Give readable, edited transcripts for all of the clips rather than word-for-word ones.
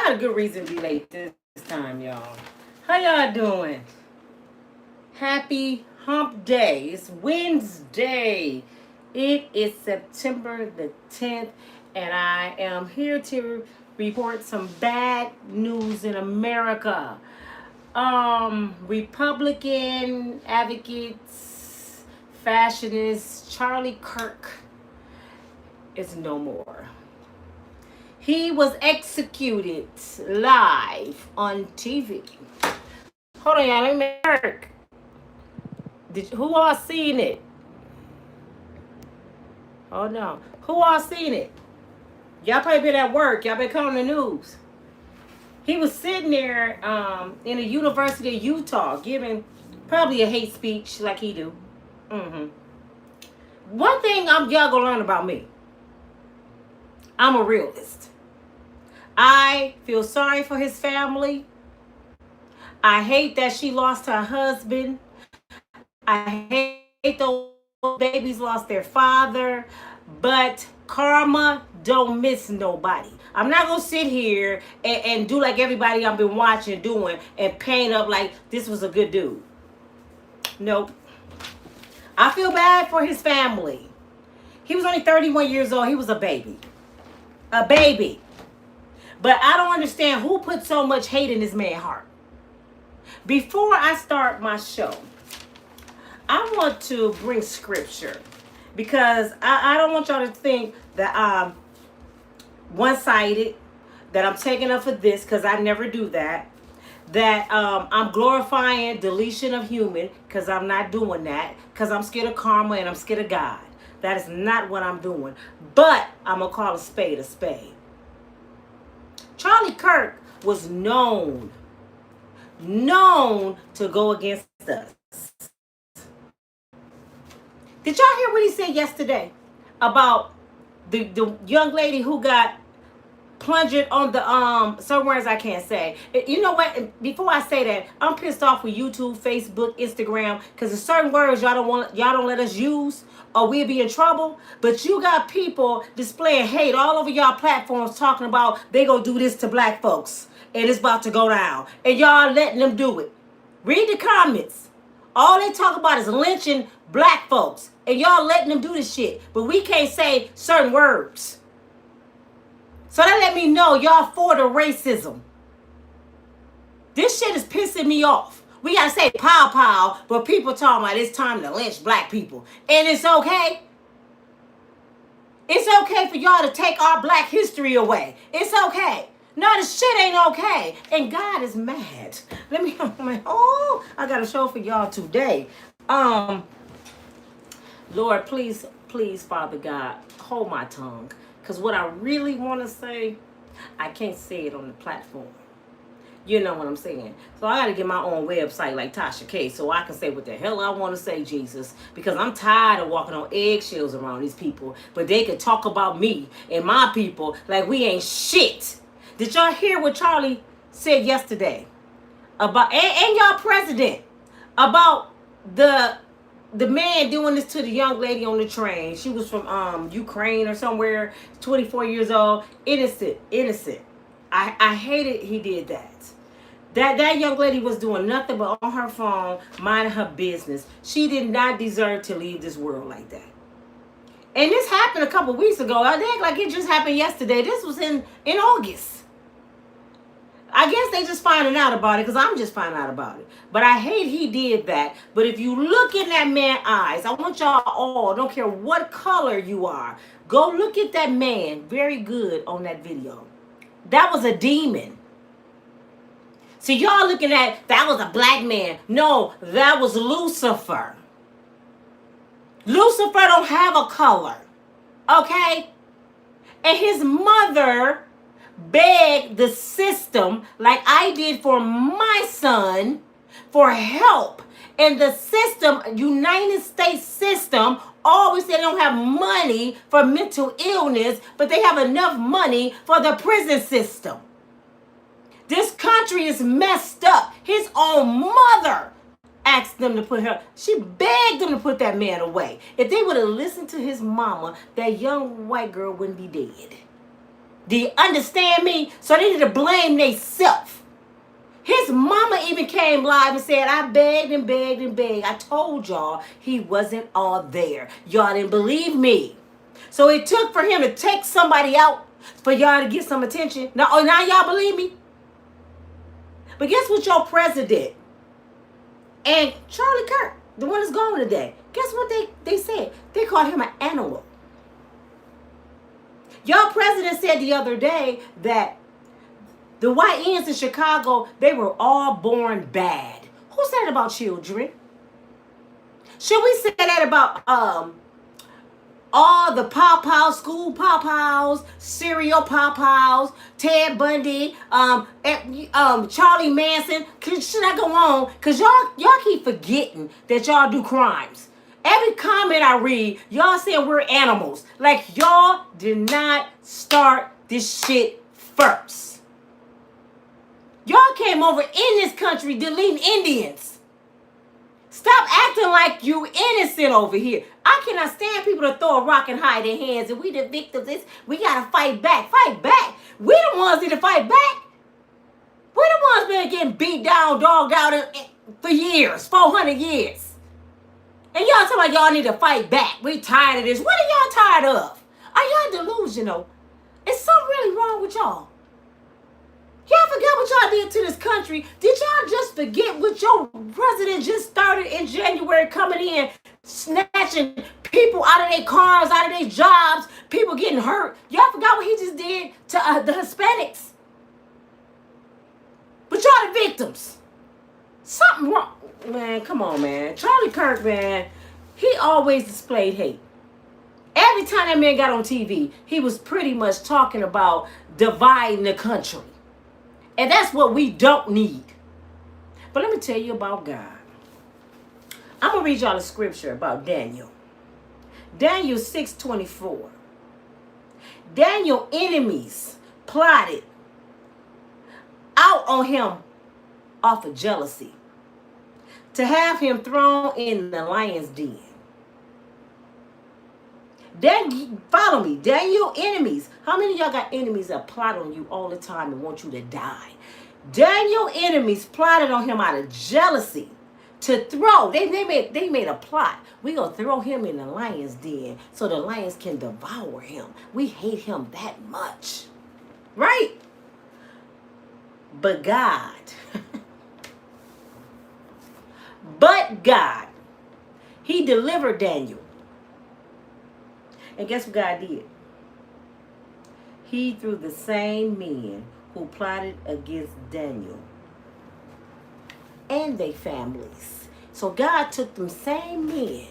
got a good reason to be late this time, y'all. How y'all doing? Happy hump day. It's Wednesday. It is September the 10th, and I am here to report some bad news in America. Republican advocates, fashionist Charlie Kirk is no more. He was executed live on TV. Hold on, y'all. Let me work. Who all seen it? Oh no. Who all seen it? Y'all probably been at work. Y'all been calling the news. He was sitting there in the University of Utah giving probably a hate speech like he do. One thing y'all gonna learn about me. I'm a realist. I feel sorry for his family. I hate that she lost her husband. I hate those babies lost their father. But karma don't miss nobody. I'm not going to sit here and do like everybody I've been watching doing and paint up like this was a good dude. Nope. I feel bad for his family. He was only 31 years old. He was a baby. A baby. But I don't understand who put so much hate in this man's heart. Before I start my show, I want to bring scripture because I don't want y'all to think that I'm one-sided, that I'm taking up for this because I never do that, that I'm glorifying deletion of human because I'm not doing that because I'm scared of karma and I'm scared of God. That is not what I'm doing. But I'm going to call a spade a spade. Charlie Kirk was known to go against us. Did y'all hear what he said yesterday about the young lady who got plunged on the some words I can't say. You know what? Before I say that, I'm pissed off with YouTube, Facebook, Instagram, because there's certain words y'all don't let us use or we'll be in trouble. But you got people displaying hate all over y'all platforms talking about they gonna do this to black folks and it's about to go down. And y'all letting them do it. Read the comments. All they talk about is lynching black folks. And y'all letting them do this shit. But we can't say certain words. So that let me know y'all for the racism. This shit is pissing me off. We gotta say pow pow, but people talking about it's time to lynch black people. And it's okay. It's okay for y'all to take our black history away. It's okay. No, this shit ain't okay. And God is mad. I got a show for y'all today. Lord, please, Father God, hold my tongue. Because what I really want to say, I can't say it on the platform. You know what I'm saying? So I got to get my own website like Tasha K so I can say what the hell I want to say, Jesus. Because I'm tired of walking on eggshells around these people. But they could talk about me and my people like we ain't shit. Did y'all hear what Charlie said yesterday? About and y'all president about the man doing this to the young lady on the train. She was from Ukraine or somewhere, 24 years old. Innocent. I hated he did that. That young lady was doing nothing but on her phone, minding her business. She did not deserve to leave this world like that. And this happened a couple weeks ago. I think like it just happened yesterday. This was in August. I guess they just finding out about it because I'm just finding out about it. But I hate he did that. But if you look in that man's eyes, I want y'all all, don't care what color you are, go look at that man very good on that video. That was a demon. So y'all looking at, that was a black man. No, that was Lucifer. Lucifer don't have a color. Okay? And his mother begged the system, like I did for my son, for help. And the system, United States system, always say they don't have money for mental illness, but they have enough money for the prison system. This country is messed up. His own mother asked them to put her, she begged them to put that man away. If they would have listened to his mama, that young white girl wouldn't be dead. Do you understand me? So they need to blame themselves. His mama even came live and said, I begged and begged and begged. I told y'all he wasn't all there. Y'all didn't believe me. So it took for him to take somebody out for y'all to get some attention. Now y'all believe me? But guess what your president and Charlie Kirk, the one that's gone today, guess what they said? They called him an animal. Your president said the other day that the YNs in Chicago, they were all born bad. Who said that about children? Should we say that about all the pow-pows, school pow-pows, serial pow-pows, Ted Bundy, Charlie Manson? Should I go on? Because y'all keep forgetting that y'all do crimes. Every comment I read, y'all saying we're animals. Like y'all did not start this shit first. Y'all came over in this country deleting Indians. Stop acting like you innocent over here. I cannot stand people to throw a rock and hide their hands and we the victims. We gotta fight back. Fight back. We the ones need to fight back. We the ones been getting beat down, dogged out for years, 400 years. And y'all talking about y'all need to fight back. We tired of this. What are y'all tired of? Are y'all delusional? Is something really wrong with y'all? Y'all forgot what y'all did to this country. Did y'all just forget what your president just started in January, coming in, snatching people out of their cars, out of their jobs, people getting hurt? Y'all forgot what he just did to the Hispanics. But y'all the victims. Something wrong. Man, come on, man. Charlie Kirk, man, he always displayed hate. Every time that man got on TV, he was pretty much talking about dividing the country. And that's what we don't need. But let me tell you about God. I'm going to read y'all a scripture about Daniel. Daniel 6:24. Daniel's enemies plotted out on him off of jealousy to have him thrown in the lion's den. Follow me. Daniel enemies. How many of y'all got enemies that plot on you all the time and want you to die? Daniel enemies plotted on him out of jealousy to throw. They made a plot. We're going to throw him in the lion's den so the lions can devour him. We hate him that much. Right? But God. But God. He delivered Daniel. And guess what God did? He threw the same men who plotted against Daniel and their families. So God took them same men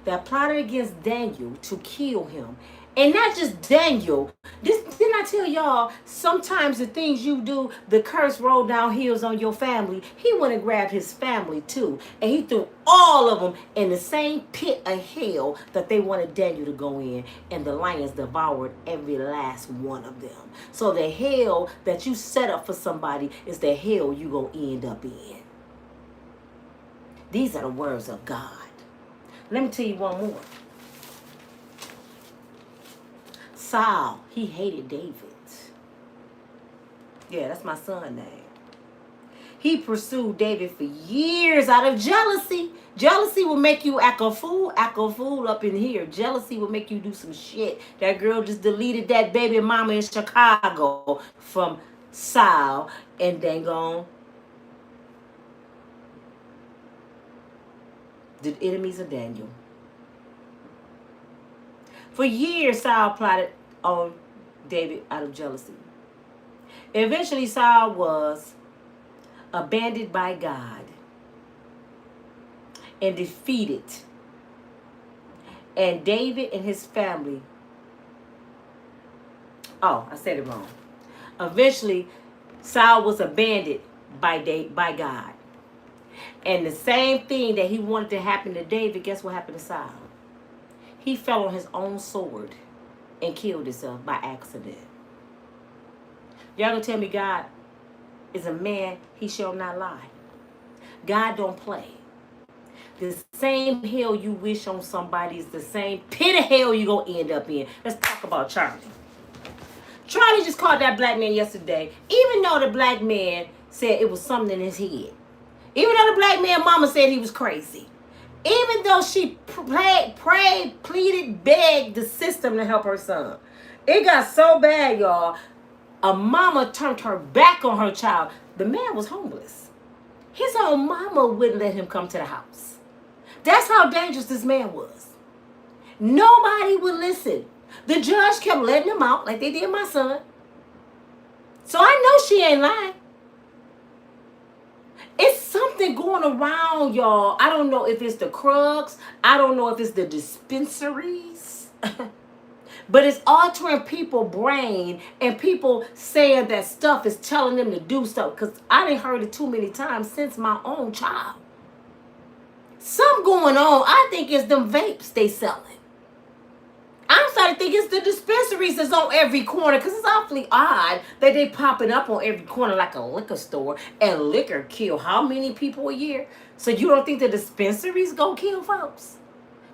that plotted against Daniel to kill him. And not just Daniel. Didn't I tell y'all, sometimes the things you do, the curse rolled down hills on your family. He went and grabbed his family too. And he threw all of them in the same pit of hell that they wanted Daniel to go in. And the lions devoured every last one of them. So the hell that you set up for somebody is the hell you going to end up in. These are the words of God. Let me tell you one more. Saul, he hated David. Yeah, that's my son's name. He pursued David for years out of jealousy. Jealousy will make you act a fool up in here. Jealousy will make you do some shit. That girl just deleted that baby mama in Chicago from Saul and dang on the enemies of Daniel. For years, Saul plotted on David out of jealousy. Eventually, Saul was abandoned by God and defeated. And David and his family, I said it wrong. Eventually, Saul was abandoned by God. And the same thing that he wanted to happen to David, guess what happened to Saul? He fell on his own sword and killed himself by accident. Y'all gonna tell me God is a man, he shall not lie. God don't play. The same hell you wish on somebody is the same pit of hell you gonna end up in. Let's talk about Charlie. Charlie just called that black man yesterday, even though the black man said it was something in his head. Even though the black man mama said he was crazy. Even though she prayed, pleaded, begged the system to help her son. It got so bad, y'all. A mama turned her back on her child. The man was homeless. His own mama wouldn't let him come to the house. That's how dangerous this man was. Nobody would listen. The judge kept letting him out like they did my son. So I know she ain't lying. It's something going around, y'all. I don't know if it's the crooks. I don't know if it's the dispensaries. But it's altering people's brain and people saying that stuff is telling them to do stuff. Because I done heard it too many times since my own child. Something going on. I think it's them vapes they selling. I'm starting to think it's the dispensaries that's on every corner, because it's awfully odd that they popping up on every corner like a liquor store, and liquor kill how many people a year? So you don't think the dispensaries gonna kill folks?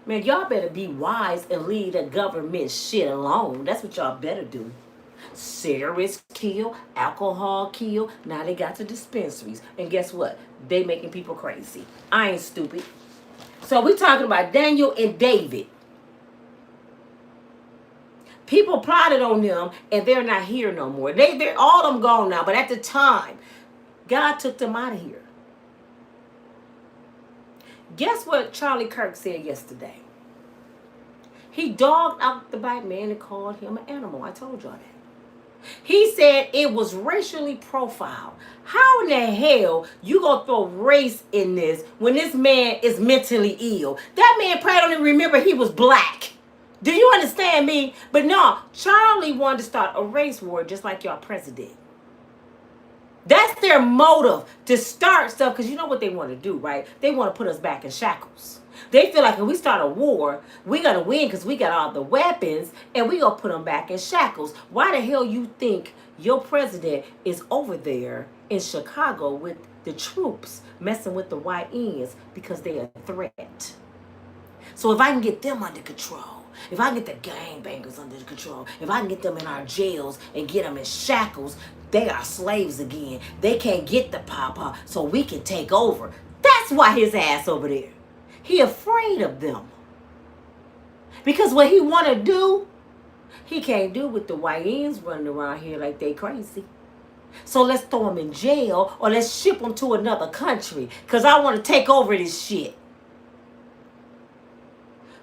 Man, y'all better be wise and leave the government shit alone. That's what y'all better do. Cigarettes kill, alcohol kill. Now they got the dispensaries. And guess what? They making people crazy. I ain't stupid. So we talking about Daniel and David. People plotted on them, and they're not here no more. They're all of them gone now. But at the time, God took them out of here. Guess what Charlie Kirk said yesterday? He dogged out the white man and called him an animal. I told y'all that. He said it was racially profiled. How in the hell you gonna throw race in this when this man is mentally ill? That man probably don't even remember he was black. Do you understand me? But no, Charlie wanted to start a race war just like y'all president. That's their motive, to start stuff, because you know what they want to do, right? They want to put us back in shackles. They feel like if we start a war, we're going to win because we got all the weapons, and we're going to put them back in shackles. Why the hell you think your president is over there in Chicago with the troops messing with the YNs? Because they're a threat. So if I can get them under control, if I can get the gangbangers under control, if I can get them in our jails and get them in shackles, they are slaves again. They can't get the papa, so we can take over. That's why his ass over there. He afraid of them. Because what he want to do, he can't do with the YNs running around here like they crazy. So let's throw them in jail, or let's ship them to another country, because I want to take over this shit.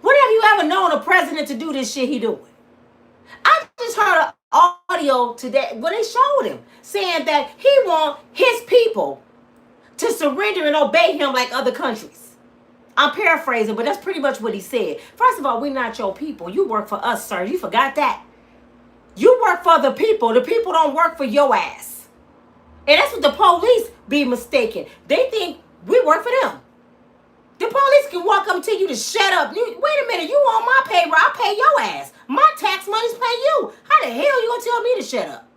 When have you ever known a president to do this shit he doing? I just heard an audio today where they showed him saying that he want his people to surrender and obey him like other countries. I'm paraphrasing, but that's pretty much what he said. First of all, we're not your people. You work for us, sir. You forgot that. You work for the people. The people don't work for your ass. And that's what the police be mistaken. They think we work for them. The police can walk up to you to shut up. Wait a minute, you on my payroll, I pay your ass. My tax money's pay you. How the hell you gonna tell me to shut up?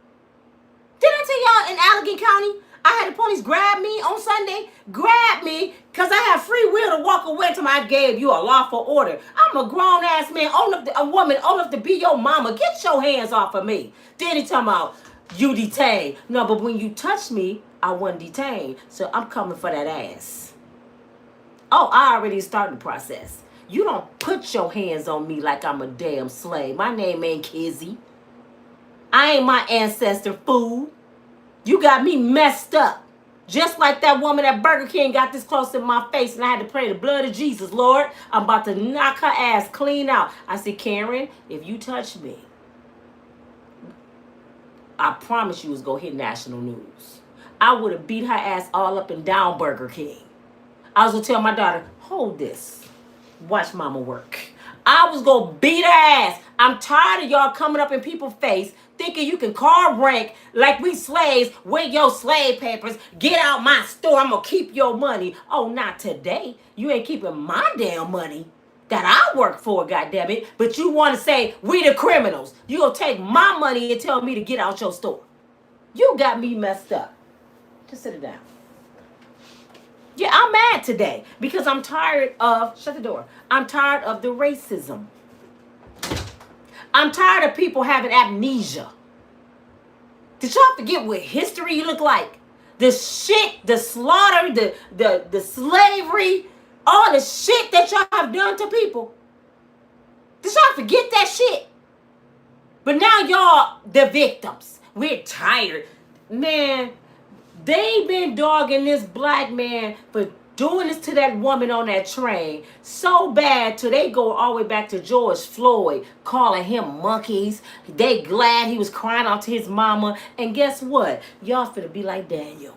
Didn't I tell y'all in Allegheny County, I had the police grab me on Sunday, grab me, because I have free will to walk away until I gave you a lawful order. I'm a grown ass man, a woman old enough to be your mama. Get your hands off of me. Then he talking about you detained. No, but when you touched me, I wasn't detained. So I'm coming for that ass. Oh, I already started the process. You don't put your hands on me like I'm a damn slave. My name ain't Kizzy. I ain't my ancestor, fool. You got me messed up. Just like that woman at Burger King got this close in my face and I had to pray the blood of Jesus. Lord, I'm about to knock her ass clean out. I said, Karen, if you touch me, I promise you it's going to hit national news. I would have beat her ass all up and down Burger King. I was going to tell my daughter, hold this. Watch mama work. I was going to beat her ass. I'm tired of y'all coming up in people's face thinking you can carve rank like we slaves with your slave papers. Get out my store. I'm going to keep your money. Oh, not today. You ain't keeping my damn money that I work for, goddammit. But you want to say we the criminals. You going to take my money and tell me to get out your store. You got me messed up. Just sit it down. Yeah, I'm mad today because I'm tired of, shut the door. I'm tired of the racism. I'm tired of people having amnesia. Did y'all forget what history looked like? The shit, the slaughter, the slavery, all the shit that y'all have done to people. Did y'all forget that shit? But now y'all the victims. We're tired. Man, they been dogging this black man for doing this to that woman on that train so bad till they go all the way back to George Floyd, calling him monkeys. They glad he was crying out to his mama. And guess what? Y'all finna be like Daniel.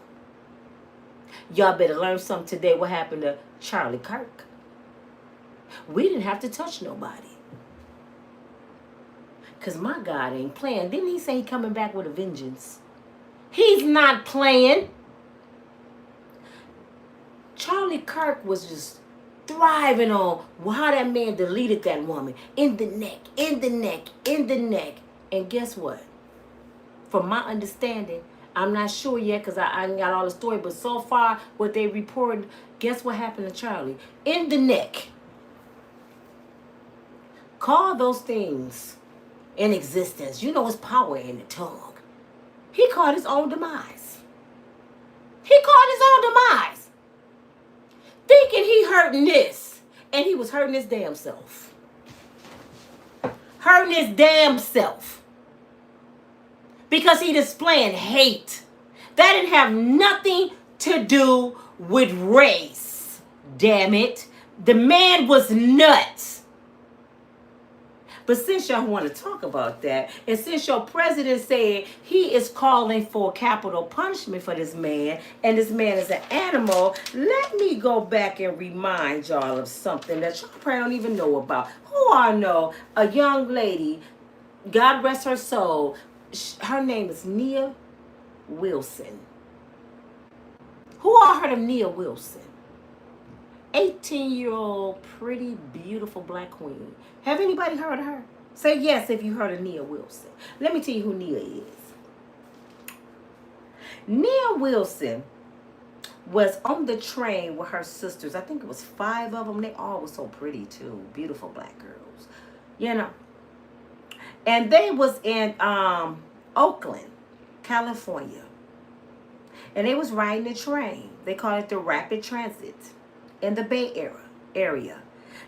Y'all better learn something today. What happened to Charlie Kirk? We didn't have to touch nobody. Because my God ain't playing. Didn't he say he coming back with a vengeance? He's not playing. Charlie Kirk was just thriving on how that man deleted that woman. In the neck, in the neck, in the neck. And guess what? From my understanding, I'm not sure yet because I ain't got all the story, but so far what they reported, guess what happened to Charlie? In the neck. Call those things in existence. You know it's power in the tongue. He called his own demise. He called his own demise. Thinking he hurting this. And he was hurting his damn self. Hurting his damn self. Because he displaying hate. That didn't have nothing to do with race. Damn it. The man was nuts. But since y'all want to talk about that, and since your president said he is calling for capital punishment for this man, and this man is an animal, let me go back and remind y'all of something that y'all probably don't even know about. Who I know, a young lady, God rest her soul, her name is Nia Wilson. Who all heard of Nia Wilson? 18-year-old, pretty, beautiful black queen. Have anybody heard of her? Say yes if you heard of Nia Wilson. Let me tell you who Nia is. Nia Wilson was on the train with her sisters. I think it was 5 of them. They all were so pretty too. Beautiful black girls. You know. And they was in Oakland, California. And they was riding the train. They call it the Rapid Transit in the Bay Area.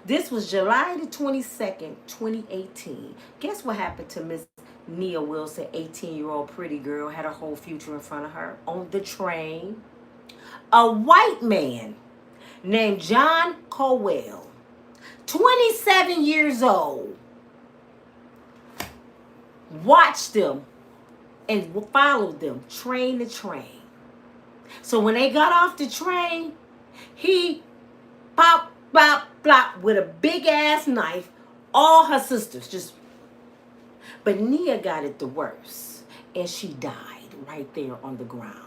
This was July the 22nd, 2018. Guess what happened to Miss Nia Wilson, 18-year-old pretty girl, had a whole future in front of her on the train. A white man named John Cowell, 27 years old, watched them and followed them train to train. So when they got off the train, he popped, plop, plop, with a big ass knife, all her sisters just. But Nia got it the worst, and she died right there on the ground.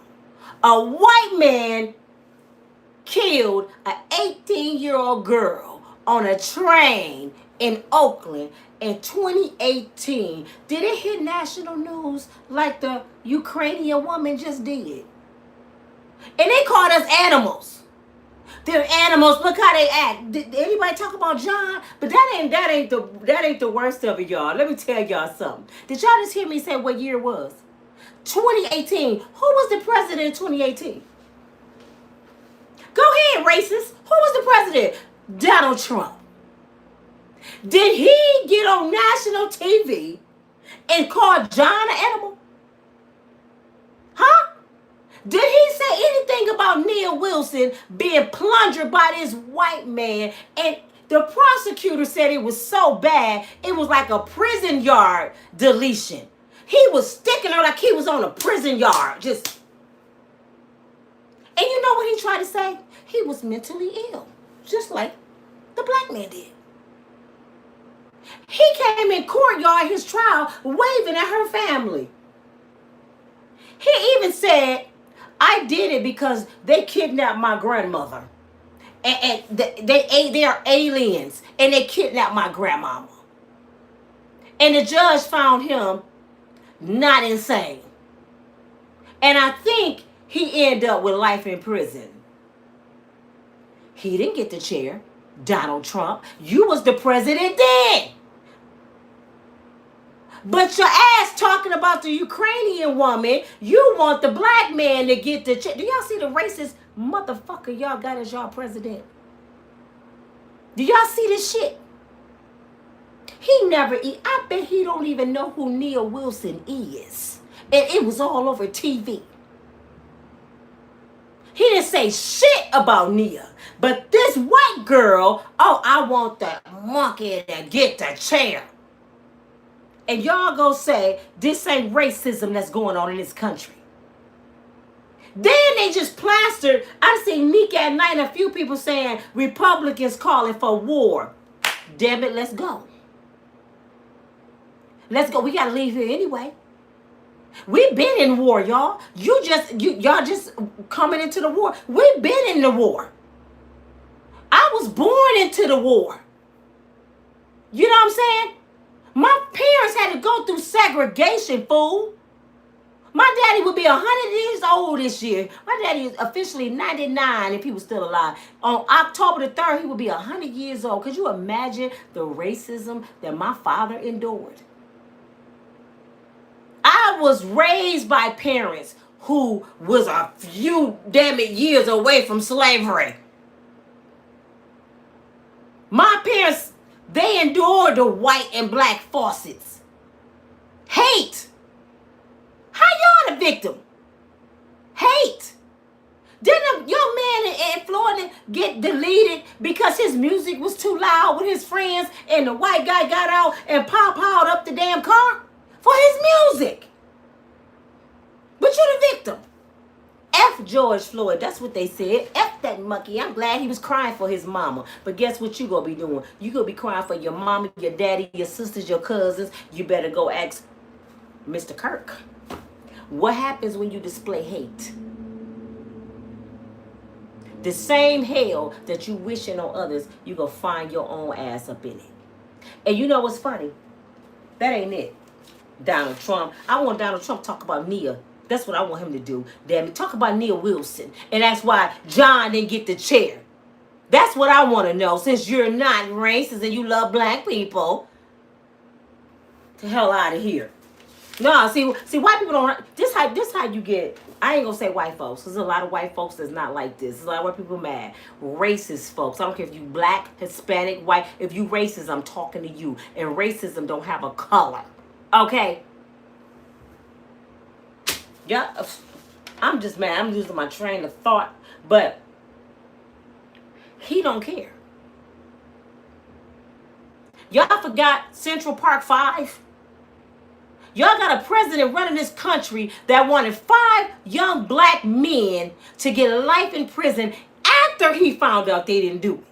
A white man killed an 18-year-old girl on a train in Oakland in 2018. Did it hit national news like the Ukrainian woman just did? And they called us animals. They're animals. Look how they act. Did anybody talk about John? But that ain't the worst of it, y'all. Let me tell y'all something. Did y'all just hear me say what year it was? 2018. Who was the president in 2018? Go ahead, racist. Who was the president? Donald Trump. Did he get on national TV and call John an animal? Huh? Did he say anything about Nia Wilson being plundered by this white man? And the prosecutor said it was so bad, it was like a prison yard deletion. He was sticking her like he was on a prison yard. Just. And you know what he tried to say? He was mentally ill, just like the black man did. He came in courtyard, his trial, waving at her family. He even said, I did it because they kidnapped my grandmother. And they are aliens. And they kidnapped my grandmama. And the judge found him not insane. And I think he ended up with life in prison. He didn't get the chair. Donald Trump, you was the president then. But your ass talking about the Ukrainian woman, you want the black man to get the check. Do y'all see the racist motherfucker y'all got as y'all president? Do y'all see this shit? He never I bet he don't even know who Nia Wilson is. And it was all over TV. He didn't say shit about Nia. But this white girl, oh, I want the monkey to get the chair. And y'all go say, this ain't racism that's going on in this country. Then they just plastered. I seen Nick at night and a few people saying Republicans calling for war. Damn it, let's go. Let's go. We got to leave here anyway. We've been in war, y'all. Y'all just coming into the war. We've been in the war. I was born into the war. You know what I'm saying? My parents had to go through segregation, fool. My daddy would be 100 years old this year. My daddy is officially 99 if he was still alive. On October the 3rd, he would be 100 years old. Could you imagine the racism that my father endured? I was raised by parents who was a few damn it years away from slavery. My parents, they endured the white and black faucets. Hate. How y'all the victim? Hate. Didn't a young man in Florida get deleted because his music was too loud with his friends and the white guy got out and pawpawed up the damn car for his music? But you're the victim. F George Floyd. That's what they said. F that monkey. I'm glad he was crying for his mama. But guess what you gonna be doing? You gonna be crying for your mama, your daddy, your sisters, your cousins. You better go ask Mr. Kirk. What happens when you display hate? The same hell that you wishing on others, you gonna find your own ass up in it. And you know what's funny? That ain't it. Donald Trump. I want Donald Trump to talk about Nia. That's what I want him to do. Damn it. Talk about Nia Wilson. And that's why John didn't get the chair. That's what I want to know. Since you're not racist and you love black people. The hell out of here. No, see, white people don't. This how you get. I ain't gonna say white folks, because there's a lot of white folks that's not like this. There's a lot of white people mad. Racist folks. I don't care if you black, Hispanic, white. If you racist, I'm talking to you. And racism don't have a color. Okay? Yeah, I'm just mad. I'm losing my train of thought. But he don't care. Y'all forgot Central Park 5? Y'all got a president running this country that wanted 5 young black men to get life in prison after he found out they didn't do it.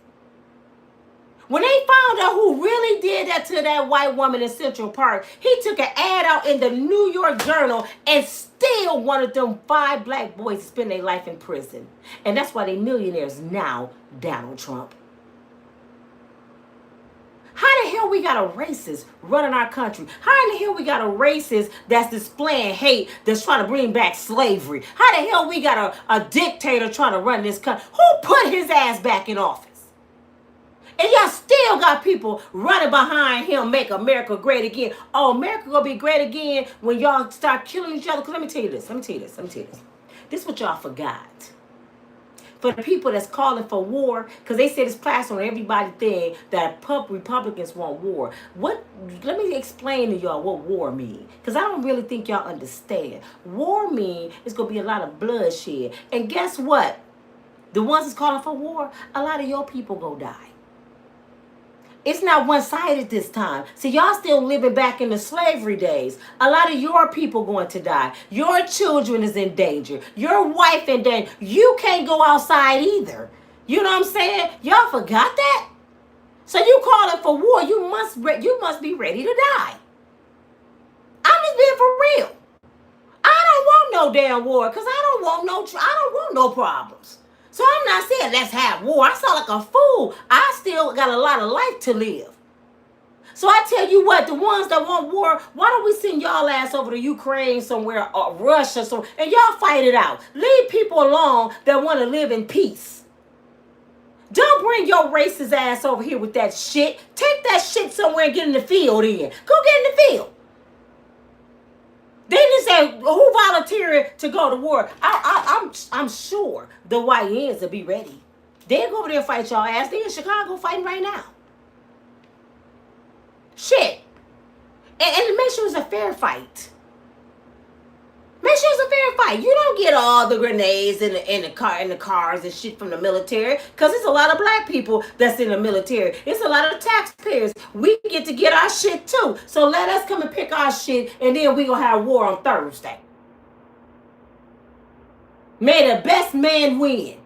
When they found out who really did that to that white woman in Central Park, he took an ad out in the New York Journal and still wanted them 5 black boys to spend their life in prison. And that's why they millionaires now, Donald Trump. How the hell we got a racist running our country? How in the hell we got a racist that's displaying hate, that's trying to bring back slavery? How the hell we got a dictator trying to run this country? Who put his ass back in office? And y'all still got people running behind him, make America great again. Oh, America gonna be great again when y'all start killing each other. Because let me tell you this. This is what y'all forgot. For the people that's calling for war, because they said it's plastered on everybody thing that Republicans want war. Let me explain to y'all what war means. Because I don't really think y'all understand. War means it's going to be a lot of bloodshed. And guess what? The ones that's calling for war, a lot of your people gonna die. It's not one-sided this time. See, y'all still living back in the slavery days. A lot of your people going to die. Your children is in danger. Your wife in danger. You can't go outside either. You know what I'm saying? Y'all forgot that? So you calling for war, you must be ready to die. I'm just being for real. I don't want no damn war because I don't want no problems. So I'm not saying let's have war. I sound like a fool. I still got a lot of life to live. So I tell you what, the ones that want war, why don't we send y'all ass over to Ukraine somewhere or Russia somewhere, and y'all fight it out. Leave people alone that want to live in peace. Don't bring your racist ass over here with that shit. Take that shit somewhere and get in the field in. Go get in the field. They didn't say who volunteered to go to war. I'm sure the YNs will be ready. They'll go over there and fight y'all ass. They in Chicago fighting right now. Shit. And make sure it's a fair fight. Make sure it's a fair fight. You don't get all the grenades in the cars and shit from the military, because it's a lot of black people that's in the military. It's a lot of the taxpayers. We get to get our shit too. So let us come and pick our shit, and then we gonna have war on Thursday. May the best man win.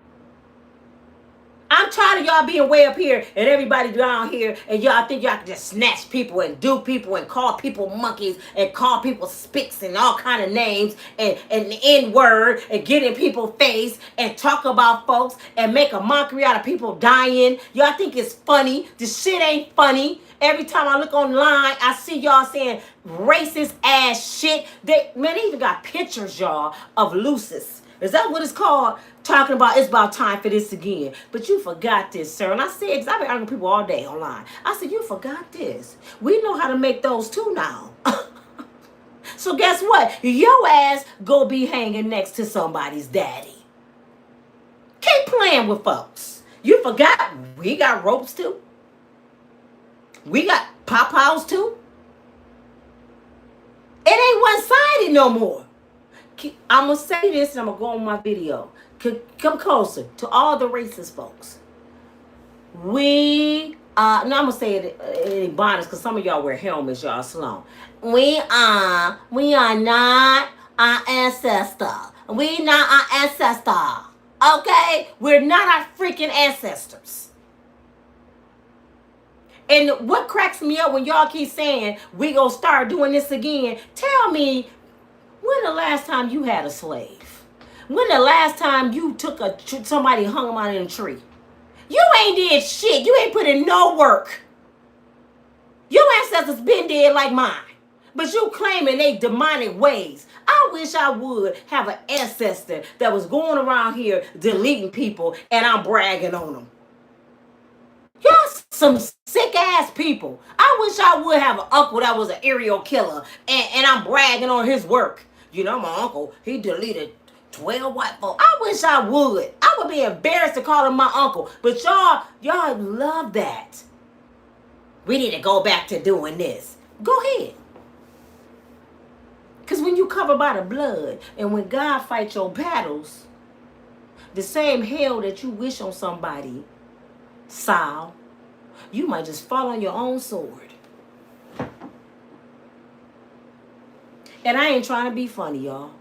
I'm tired of y'all being way up here and everybody down here, and y'all think y'all can just snatch people and do people and call people monkeys and call people spicks and all kind of names and the N-word and get in people's face and talk about folks and make a mockery out of people dying. Y'all think it's funny. This shit ain't funny. Every time I look online, I see y'all saying racist ass shit. They even got pictures, y'all, of Lucis. Is that what it's called? Talking about it's about time for this again. But you forgot this, sir. And I said, because I've been arguing with people all day online. I said, you forgot this. We know how to make those too now. So guess what? Your ass go be hanging next to somebody's daddy. Keep playing with folks. You forgot we got ropes too. We got pop-outs too. It ain't one-sided no more. I'm going to say this and I'm going to go on my video. Come closer to all the racist folks. I'm going to say it in Ebonics because some of y'all wear helmets, y'all slow. We are not our ancestor. We not our ancestor. Okay? We're not our freaking ancestors. And what cracks me up when y'all keep saying we gonna start doing this again, tell me, when the last time you had a slave? When the last time you took somebody and hung them out in a tree? You ain't did shit. You ain't put in no work. Your ancestors been dead like mine. But you claiming they demonic ways. I wish I would have an ancestor that was going around here deleting people and I'm bragging on them. Y'all some sick ass people. I wish I would have an uncle that was an aerial killer and I'm bragging on his work. You know, my uncle, he deleted 12 white folks. I wish I would. I would be embarrassed to call him my uncle. But y'all love that. We need to go back to doing this. Go ahead. Because when you cover by the blood and when God fights your battles, the same hell that you wish on somebody, Saul, you might just fall on your own sword. And I ain't trying to be funny, y'all.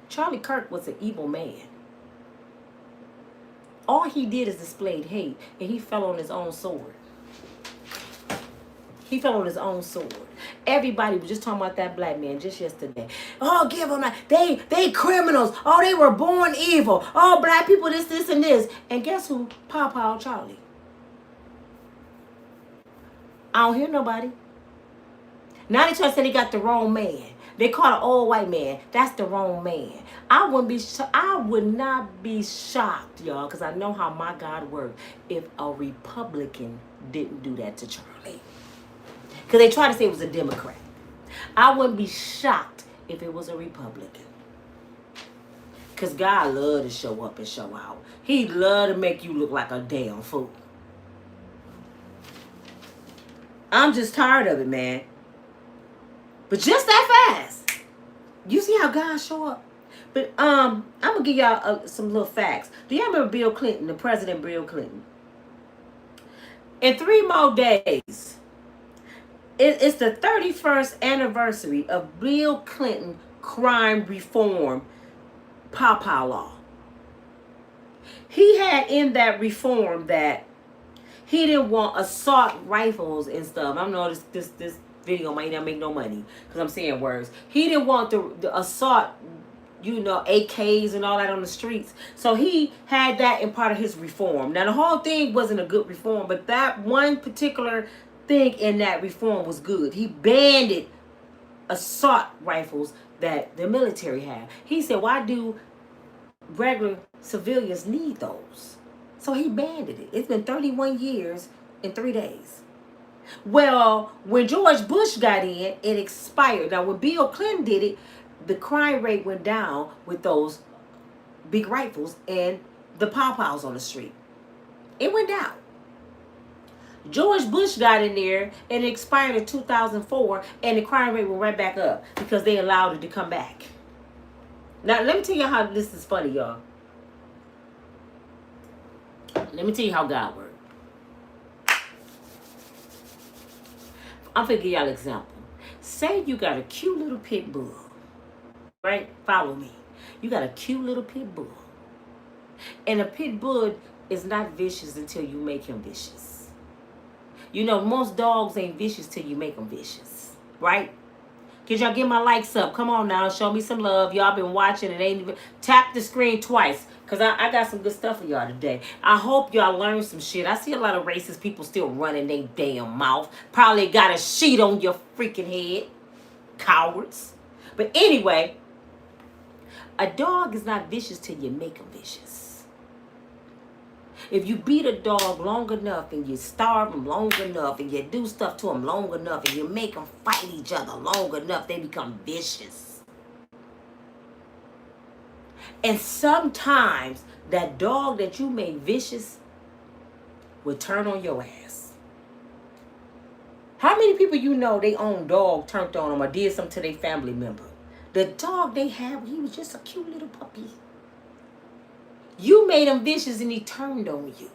Charlie Kirk was an evil man. All he did is displayed hate, and he fell on his own sword. He fell on his own sword. Everybody was just talking about that black man just yesterday. Oh, give them that. They criminals. Oh, they were born evil. Oh, black people, this, and this. And guess who? Papa Charlie. I don't hear nobody. Now they try to say they got the wrong man. They caught an old white man. That's the wrong man. I would not be shocked, y'all, because I know how my God works, if a Republican didn't do that to Charlie. Because they tried to say it was a Democrat. I wouldn't be shocked if it was a Republican. Because God love to show up and show out. He love to make you look like a damn fool. I'm just tired of it, man. But just that fast. You see how God show up? But I'm going to give y'all some little facts. Do y'all remember Bill Clinton, the President Bill Clinton? In 3 more days, it's the 31st anniversary of Bill Clinton crime reform Pawpaw law. He had in that reform that he didn't want assault rifles and stuff. I know this video might not make no money because I'm saying words. He didn't want the assault, AKs and all that on the streets. So he had that in part of his reform. Now the whole thing wasn't a good reform, but that one particular thing in that reform was good. He banned assault rifles that the military had. He said, why do regular civilians need those? So he banned it. It's been 31 years in 3 days. Well, when George Bush got in, it expired. Now, when Bill Clinton did it, the crime rate went down with those big rifles and the pow-pows on the street. It went down. George Bush got in there and it expired in 2004, and the crime rate went right back up because they allowed it to come back. Now, let me tell you how this is funny, y'all. Let me tell you how God works. I'm going to give y'all an example. Say you got a cute little pit bull, right? Follow me. You got a cute little pit bull. And a pit bull is not vicious until you make him vicious. You know, most dogs ain't vicious till you make them vicious, right? Can y'all get my likes up? Come on now, show me some love. Y'all been watching and ain't even tap the screen twice, because I got some good stuff for y'all today. I hope y'all learned some shit. I see a lot of racist people still running their damn mouth. Probably got a sheet on your freaking head. Cowards. But anyway, a dog is not vicious till you make him vicious. If you beat a dog long enough and you starve them long enough and you do stuff to them long enough and you make them fight each other long enough, they become vicious. And sometimes that dog that you made vicious will turn on your ass. How many people you know they own dog turned on them or did something to their family member? The dog they had, he was just a cute little puppy. You made him vicious and he turned on you.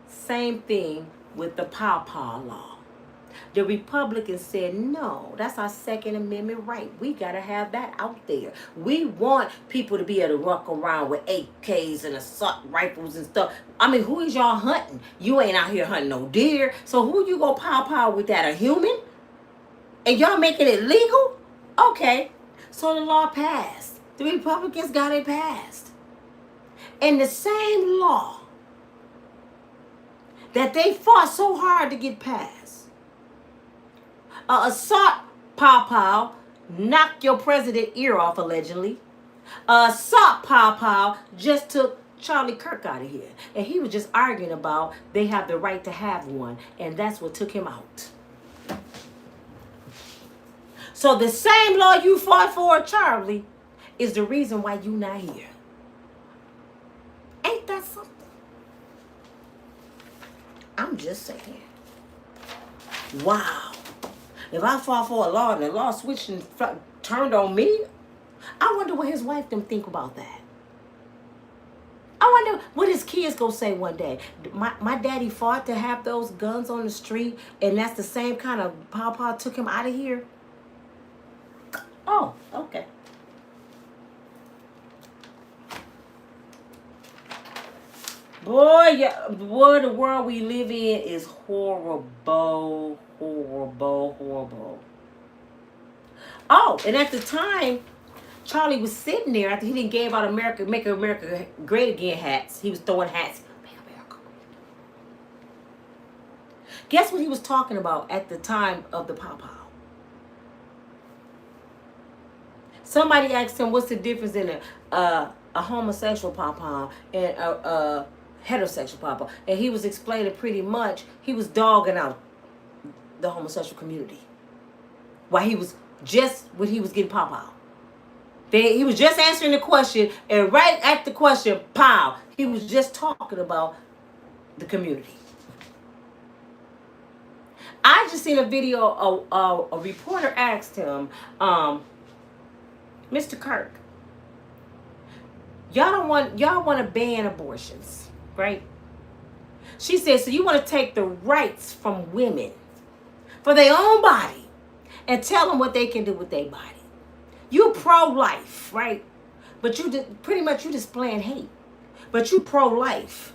Same thing with the Paw law. The Republicans said, no, that's our Second Amendment right. We got to have that out there. We want people to be able to walk around with AKs and assault rifles and stuff. I mean, who is y'all hunting? You ain't out here hunting no deer. So who you go pow with that? A human? And y'all making it legal? Okay. So the law passed. The Republicans got it passed. And the same law that they fought so hard to get passed. Assault pow knocked your president ear off, allegedly. Assault pow just took Charlie Kirk out of here. And he was just arguing about they have the right to have one. And that's what took him out. So the same law you fought for, Charlie, is the reason why you not here. Ain't that something? I'm just saying. Wow. If I fought for a law and the law switched and turned on me, I wonder what his wife them think about that. I wonder what his kids gonna say one day. My daddy fought to have those guns on the street, and that's the same kind of Papa took him out of here. Oh, okay. Boy, the world we live in is horrible. Oh, and at the time, Charlie was sitting there after he didn't give out Make America Great Again hats. He was throwing hats. Make America. Guess what he was talking about at the time of the pow-pow? Somebody asked him, what's the difference in a homosexual pow-pow and a heterosexual pow-pow? And he was explaining pretty much, he was dogging out the homosexual community. While he was getting pow-pow. He was just answering the question, and right at the question, pow, he was just talking about the community. I just seen a video, a reporter asked him, Mr. Kirk, y'all want to ban abortions, right? She said, so you want to take the rights from women for their own body and tell them what they can do with their body. You pro-life, right? But you pretty much you displaying hate. But you pro-life.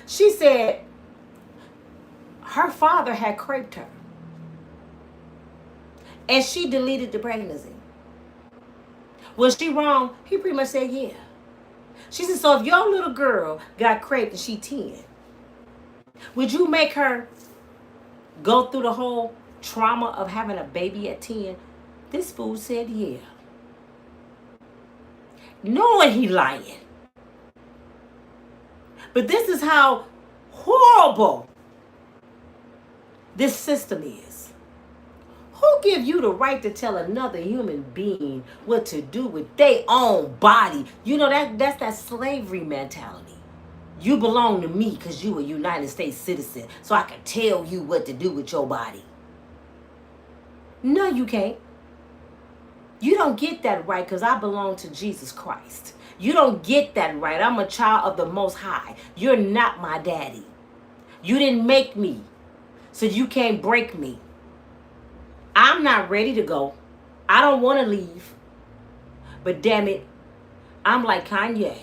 She said her father had raped her. And she deleted the pregnancy. Was she wrong? He pretty much said, yeah. She said, so if your little girl got raped and she 10, would you make her go through the whole trauma of having a baby at 10? This fool said, yeah. Knowing he lying. But this is how horrible this system is. Who give you the right to tell another human being what to do with their own body? You know, that's that slavery mentality. You belong to me because you a United States citizen, so I can tell you what to do with your body. No, you can't. You don't get that right because I belong to Jesus Christ. You don't get that right. I'm a child of the Most High. You're not my daddy. You didn't make me, so you can't break me. I'm not ready to go. I don't want to leave. But damn it, I'm like Kanye.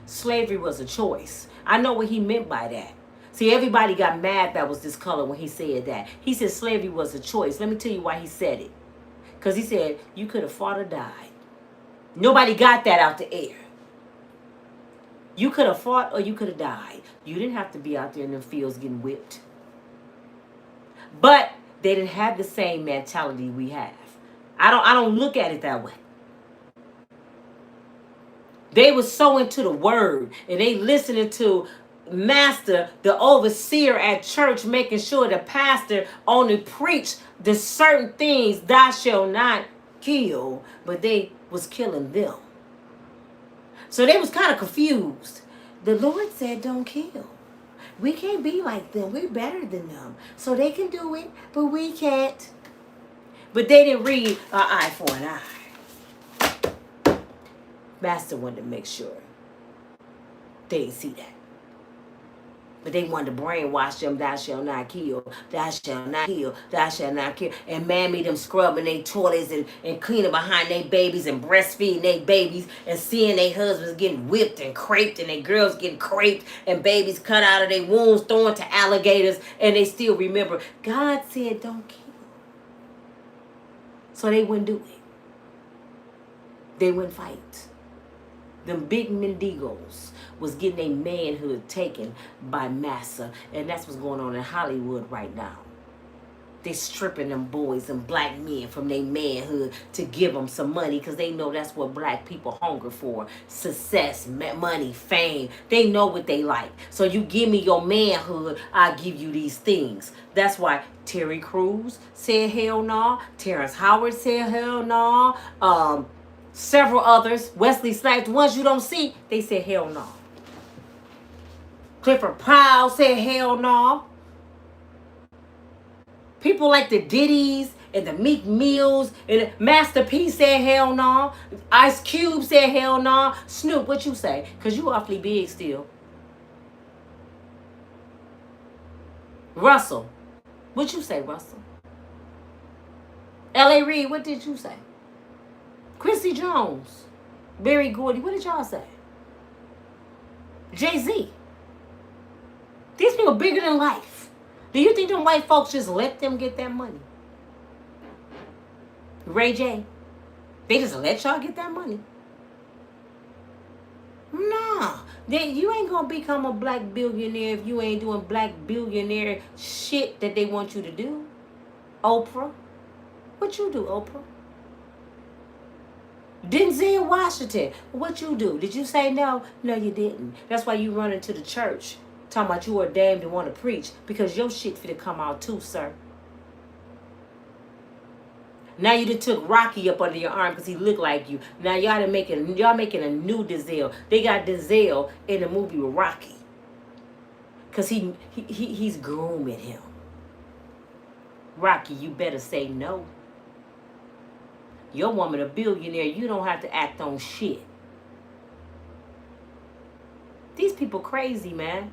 Slavery was a choice. I know what he meant by that. See, everybody got mad that was this color when he said that. He said slavery was a choice. Let me tell you why he said it. Because he said you could have fought or died. Nobody got that out the air. You could have fought or you could have died. You didn't have to be out there in the fields getting whipped. But they didn't have the same mentality we have. I don't look at it that way. They were so into the word and they listening to master, the overseer at church, making sure the pastor only preached the certain things thou shalt not kill, but they was killing them. So they was kind of confused. The Lord said don't kill. We can't be like them. We're better than them. So they can do it, but we can't. But they didn't read an eye for an eye. Master wanted to make sure they didn't see that. But they wanted to brainwash them, thou shalt not kill, thou shalt not kill, thou shalt not kill. And man made them scrubbing their toilets and cleaning behind their babies and breastfeeding their babies and seeing their husbands getting whipped and craped and their girls getting craped and babies cut out of their wombs, thrown to alligators, and they still remember, God said don't kill. So they wouldn't do it. They wouldn't fight. Them big mendigos was getting their manhood taken by massa. And that's what's going on in Hollywood right now. They stripping them boys and black men from their manhood to give them some money because they know that's what black people hunger for. Success, money, fame. They know what they like. So you give me your manhood, I'll give you these things. That's why Terry Crews said hell no. Terrence Howard said hell no. Several others, Wesley Snipes, ones you don't see, they said hell no. Clifford Powell said hell no. People like the Diddy's and the Meek Mills and Master P said hell no. Ice Cube said hell no. Snoop, what you say? Because you awfully big still. Russell, what you say, Russell? L.A. Reid, what did you say? Quincy Jones, Barry Gordy, what did y'all say? Jay-Z. These people bigger than life. Do you think them white folks just let them get that money? Ray J, they just let y'all get that money? Nah, you ain't gonna become a black billionaire if you ain't doing black billionaire shit that they want you to do. Oprah, what you do, Oprah? Denzel Washington, what you do? Did you say no? No, you didn't. That's why you run into the church talking about you ordained to want to preach because your shit finna come out too, sir. Now you done took Rocky up under your arm because he looked like you. Now y'all making a new Denzel. They got Denzel in the movie with Rocky because he's grooming him. Rocky, you better say no. Your woman a billionaire. You don't have to act on shit. These people crazy, man.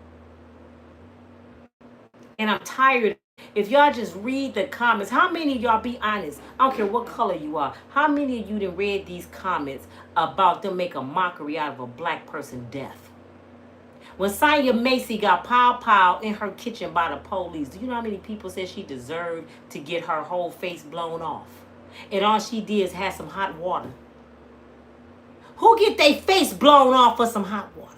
And I'm tired. If y'all just read the comments, how many of y'all, be honest, I don't care what color you are, how many of you done read these comments about them make a mockery out of a black person's death? When Sonya Macy got pow in her kitchen by the police, do you know how many people said she deserved to get her whole face blown off? And all she did is have some hot water. Who get their face blown off for some hot water?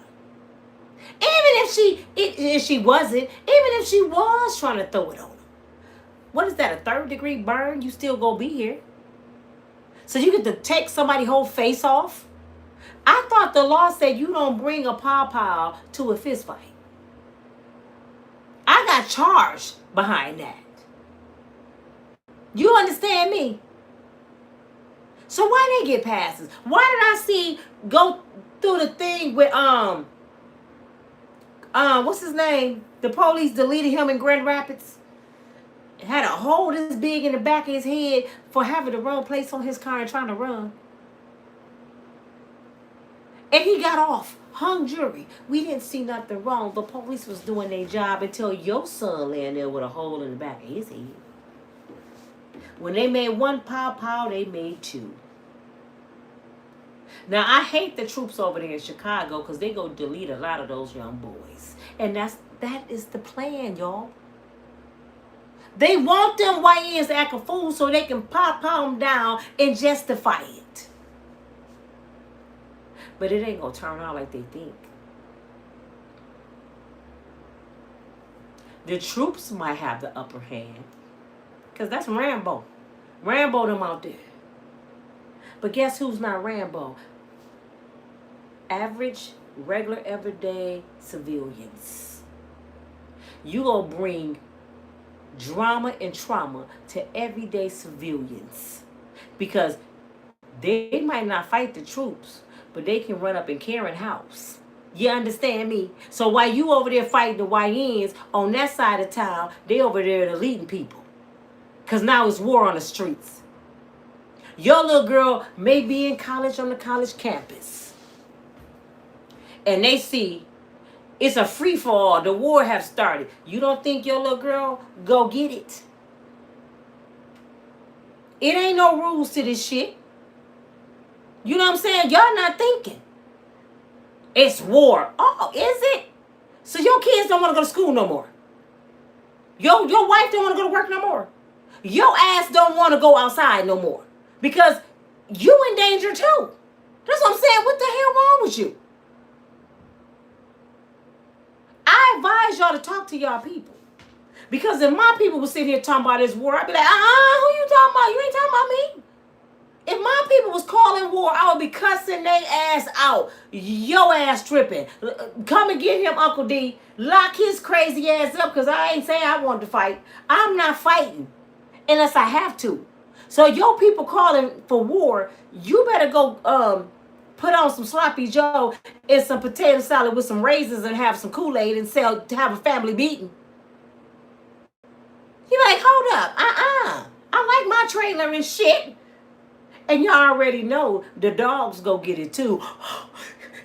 Even if she wasn't, even if she was trying to throw it on them. What is that, a 3rd-degree burn? You still gonna be here. So you get to take somebody's whole face off? I thought the law said you don't bring a pow to a fist fight. I got charged behind that. You understand me? So why they get passes? Why did I see go through the thing with what's his name? The police deleted him in Grand Rapids. Had a hole this big in the back of his head for having the wrong place on his car and trying to run. And he got off. Hung jury. We didn't see nothing wrong. The police was doing their job until your son laying there with a hole in the back of his head. When they made one pow, they made two. Now, I hate the troops over there in Chicago because they go delete a lot of those young boys. And that is the plan, y'all. They want them YNs to act a fool so they can pow them down and justify it. But it ain't going to turn out like they think. The troops might have the upper hand. Because that's Rambo. Rambo them out there. But guess who's not Rambo? Average, regular, everyday civilians. You gonna bring drama and trauma to everyday civilians. Because they might not fight the troops, but they can run up in Karen's house. You understand me? So while you over there fighting the YNs on that side of town, they over there deleting people. Because now it's war on the streets. Your little girl may be in college on the college campus. And they see it's a free-for-all. The war have started. You don't think your little girl go get it? It ain't no rules to this shit. You know what I'm saying? Y'all not thinking. It's war. Oh, is it? So your kids don't want to go to school no more. Your wife don't want to go to work no more. Your ass don't want to go outside no more. Because you in danger too. That's what I'm saying. What the hell wrong with you? I advise y'all to talk to y'all people. Because if my people were sitting here talking about this war, I'd be like, who you talking about? You ain't talking about me. If my people was calling war, I would be cussing their ass out. Your ass tripping. Come and get him, Uncle D. Lock his crazy ass up because I ain't saying I wanted to fight. I'm not fighting unless I have to. So your people calling for war, you better go put on some sloppy Joe and some potato salad with some raisins and have some Kool-Aid and to have a family meeting. You're like, hold up. I like my trailer and shit. And y'all already know the dogs go get it too.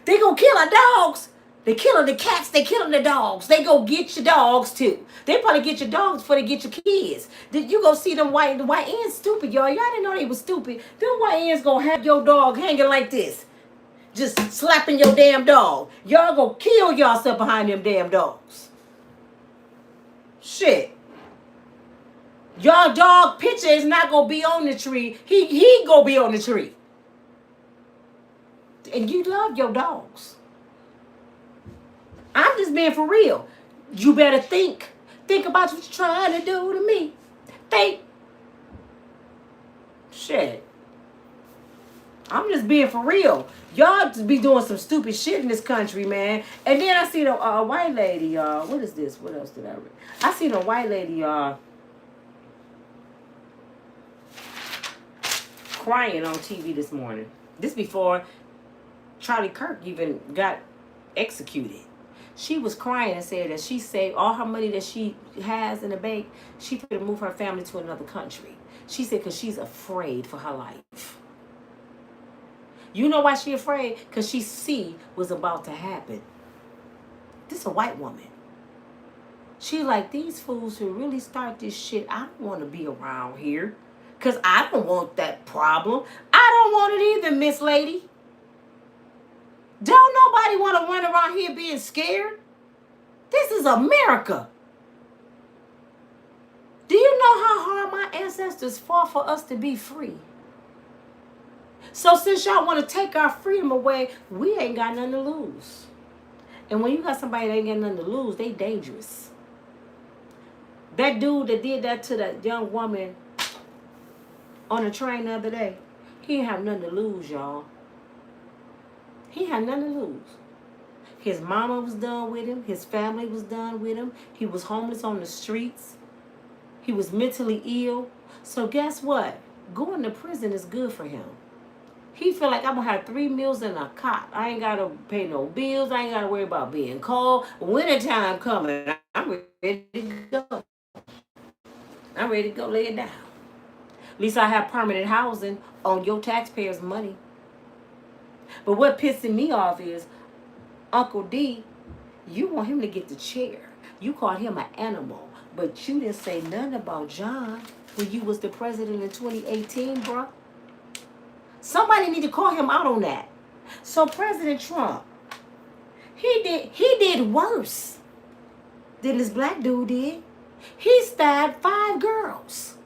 They gonna kill our dogs. They killing the cats. They killing the dogs. They go get your dogs too. They probably get your dogs before they get your kids. Did you go see them the YNs stupid, y'all? Y'all didn't know they was stupid. Them YNs gonna have your dog hanging like this. Just slapping your damn dog. Y'all gonna kill yourself behind them damn dogs. Shit. Your dog picture is not gonna be on the tree. He gonna be on the tree. And you love your dogs. I'm just being for real. You better think. Think about what you're trying to do to me. Think. Shit. I'm just being for real. Y'all just be doing some stupid shit in this country, man. And then I see the white lady, y'all. What is this? What else did I read? I see the white lady, y'all. Crying on TV this morning. This before Charlie Kirk even got executed. She was crying and said that she saved all her money that she has in the bank. She could move her family to another country. She said because she's afraid for her life. You know why she afraid? Because she see what's about to happen. This is a white woman. She like, these fools who really start this shit, I don't want to be around here. Because I don't want that problem. I don't want it either, Miss Lady. Don't nobody want to run around here being scared. This is America. Do you know how hard my ancestors fought for us to be free? So since y'all want to take our freedom away, we ain't got nothing to lose. And when you got somebody that ain't got nothing to lose, they dangerous. That dude that did that to that young woman on the train the other day, he didn't have nothing to lose, y'all. He had nothing to lose. His mama was done with him. His family was done with him. He was homeless on the streets. He was mentally ill. So guess what? Going to prison is good for him. He feel like I'm gonna have 3 meals in a cot. I ain't gotta pay no bills. I ain't gotta worry about being cold. Wintertime coming. I'm ready to go. I'm ready to go lay it down. At least I have permanent housing on your taxpayers' money. But what pissing me off is Uncle D, you want him to get the chair. You called him an animal, but you didn't say nothing about John when you was the president in 2018, bro. Somebody need to call him out on that. So President Trump, he did worse than this black dude did. He stabbed 5 girls.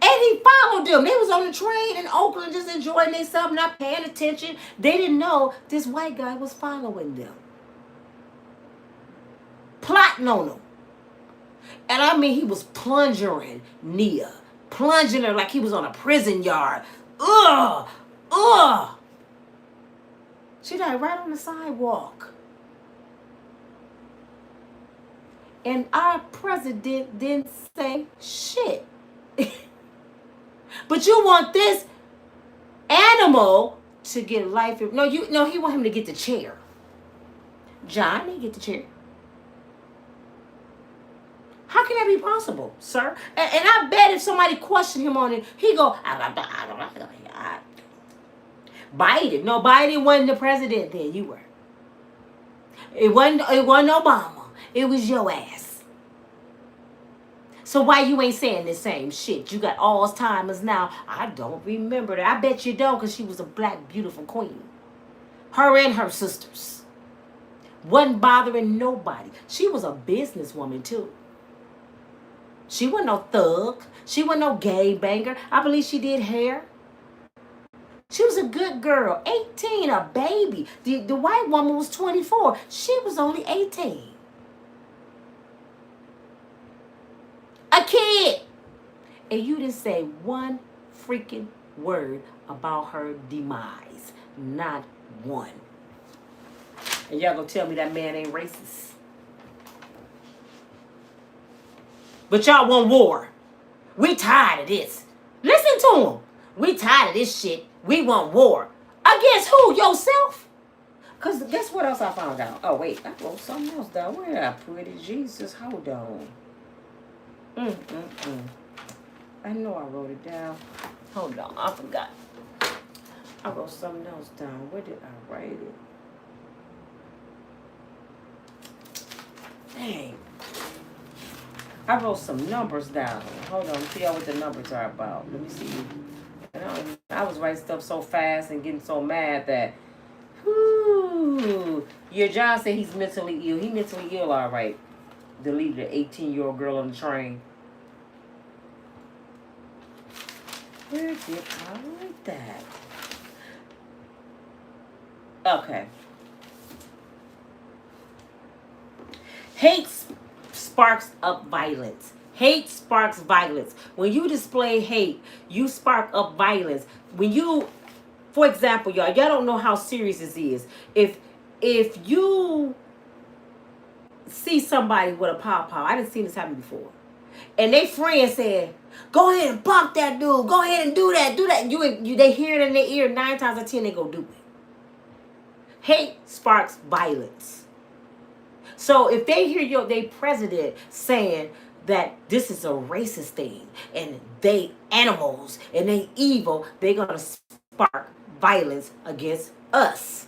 And he followed them. They was on the train in Oakland just enjoying themselves, not paying attention. They didn't know this white guy was following them. Plotting on them. And I mean, he was plunging Nia. Plunging her like he was on a prison yard. Ugh! Ugh! She died right on the sidewalk. And our president didn't say shit. But you want this animal to get life. No, he want him to get the chair. John didn't get the chair. How can that be possible, sir? And I bet if somebody questioned him on it, he go, Biden. No, Biden wasn't the president then. You were. It wasn't Obama. It was your ass. So why you ain't saying the same shit? You got Alzheimer's now. I don't remember that. I bet you don't, because she was a black, beautiful queen. Her and her sisters. Wasn't bothering nobody. She was a businesswoman, too. She wasn't no thug. She wasn't no gay banger. I believe she did hair. She was a good girl. 18, a baby. The white woman was 24. She was only 18. A kid. And you didn't say one freaking word about her demise. Not one. And y'all gonna tell me that man ain't racist. But y'all want war. We tired of this. Listen to him. We tired of this shit. We want war. Against who? Yourself? Because guess what else I found out? Oh, wait. I wrote something else down. Where did I put it? Jesus, hold on. I know I wrote it down. Hold on. I forgot. I wrote something else down. Where did I write it? Dang. I wrote some numbers down. Hold on. See what the numbers are about. Let me see. I was writing stuff so fast and getting so mad that, your John said he's mentally ill. He mentally ill, all right. Deleted an 18-year-old girl on the train. Where did I write that? Okay. Hate sparks up violence. Hate sparks violence. When you display hate, you spark up violence. When you, for example, y'all don't know how serious this is. If you see somebody with a pow-pow, I didn't see this happen before, and they friend said, go ahead and pop that dude. Go ahead and do that. They hear it in their ear. 9 times out of 10, they go do it. Hate sparks violence. So if they hear they president saying that this is a racist thing and they animals and they evil, they're going to spark violence against us.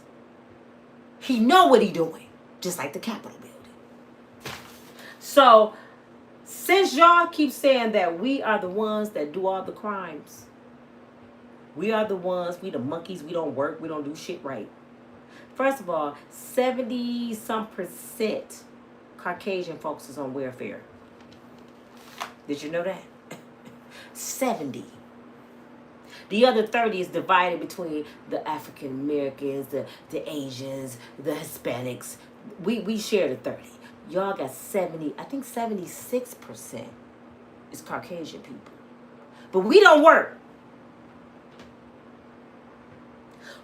He know what he doing, just like the Capitol building. So since y'all keep saying that we are the ones that do all the crimes, we are the ones, we the monkeys, we don't work, we don't do shit right. First of all, 70-some% Caucasian folks is on welfare. Did you know that? 70. The other 30 is divided between the African Americans, the Asians, the Hispanics. We share the 30. Y'all got 70, I think 76% is Caucasian people. But we don't work.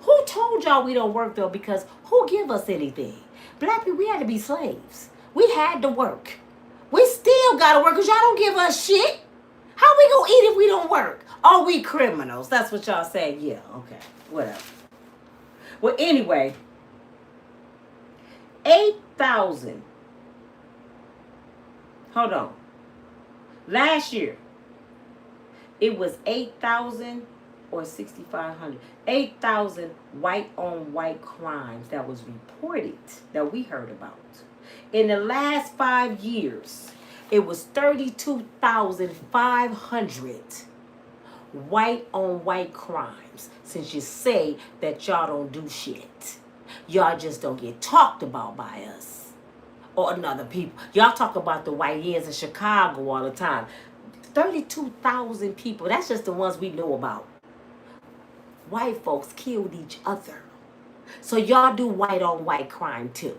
Who told y'all we don't work, though? Because who give us anything? Black people, we had to be slaves. We had to work. We still got to work because y'all don't give us shit. How we gonna eat if we don't work? Are we criminals? That's what y'all say. Yeah, okay, whatever. Well, anyway, 8,000. Hold on. Last year, it was 8,000 or 6,500. 8,000 white-on-white crimes that was reported, that we heard about. In the last 5 years, it was 32,500 white-on-white crimes. Since you say that y'all don't do shit. Y'all just don't get talked about by us or another people. Y'all talk about the white ends in Chicago all the time. 32,000 people. That's just the ones we know about. White folks killed each other. So y'all do white-on-white crime too.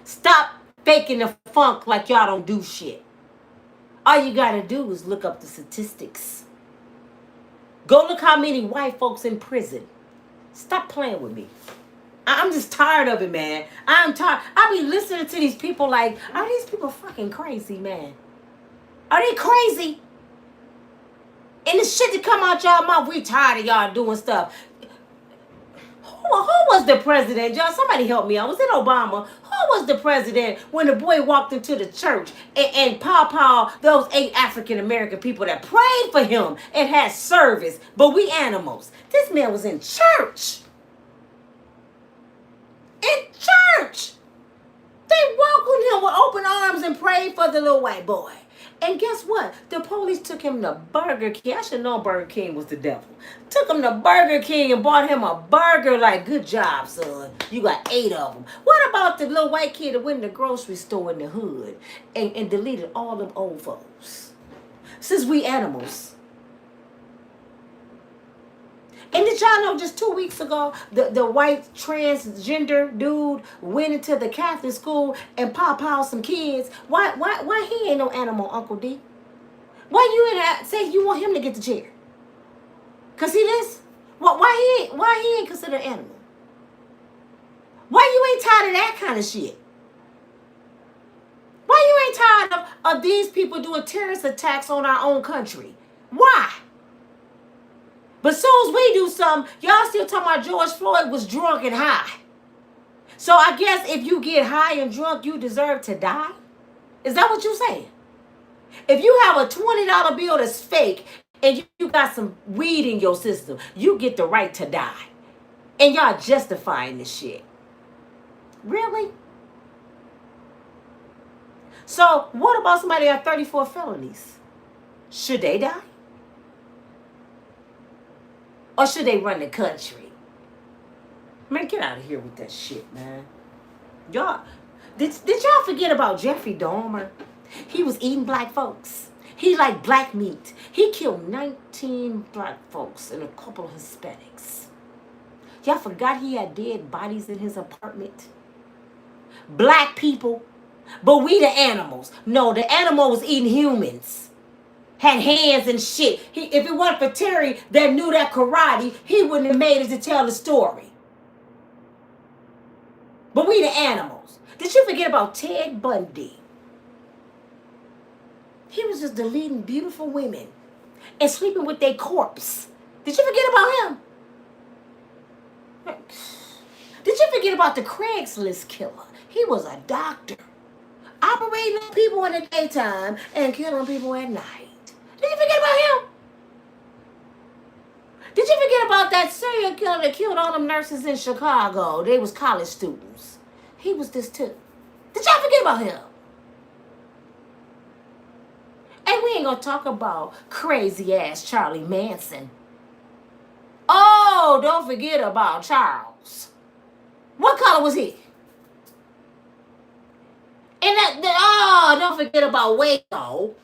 Stop faking the funk like y'all don't do shit. All you gotta do is look up the statistics. Go look how many white folks in prison. Stop playing with me. I'm just tired of it, man. I'm tired. I be listening to these people like, are these people fucking crazy, man? Are they crazy? And the shit that come out y'all mouth, we tired of y'all doing stuff. Who was the president, y'all? Somebody help me out. Was it Obama? Who was the president when the boy walked into the church and pow, those 8 African-American people that prayed for him and had service, but we animals. This man was in church. In church. They welcomed him with open arms and prayed for the little white boy. And guess what? The police took him to Burger King. I should know Burger King was the devil. Took him to Burger King and bought him a burger. Like, good job, son. You got 8 of them. What about the little white kid that went in the grocery store in the hood and deleted all them old folks? Since we animals. And did y'all know just 2 weeks ago, the white transgender dude went into the Catholic school and pow some kids? Why he ain't no animal, Uncle D? Why you in that say you want him to get the chair? Cause he this? Why he ain't considered animal? Why you ain't tired of that kind of shit? Why you ain't tired of these people doing terrorist attacks on our own country? Why? But as soon as we do something, y'all still talking about George Floyd was drunk and high. So I guess if you get high and drunk, you deserve to die? Is that what you're saying? If you have a $20 bill that's fake and you got some weed in your system, you get the right to die. And y'all justifying this shit. Really? So what about somebody that got 34 felonies? Should they die? Or should they run the country? Man, get out of here with that shit, man. Y'all, did y'all forget about Jeffrey Dahmer? He was eating black folks. He liked black meat. He killed 19 black folks and a couple of Hispanics. Y'all forgot he had dead bodies in his apartment? Black people. But we the animals. No, the animal was eating humans. Had hands and shit. If it wasn't for Terry that knew that karate, he wouldn't have made it to tell the story. But we the animals. Did you forget about Ted Bundy? He was just deleting beautiful women and sleeping with their corpse. Did you forget about him? Did you forget about the Craigslist killer? He was a doctor. Operating on people in the daytime and killing people at night. Did you forget about him? Did you forget about that serial killer that killed all them nurses in Chicago? They was college students. He was this too. Did y'all forget about him? And we ain't gonna talk about crazy ass Charlie Manson. Oh, don't forget about Charles. What color was he? And don't forget about Waco.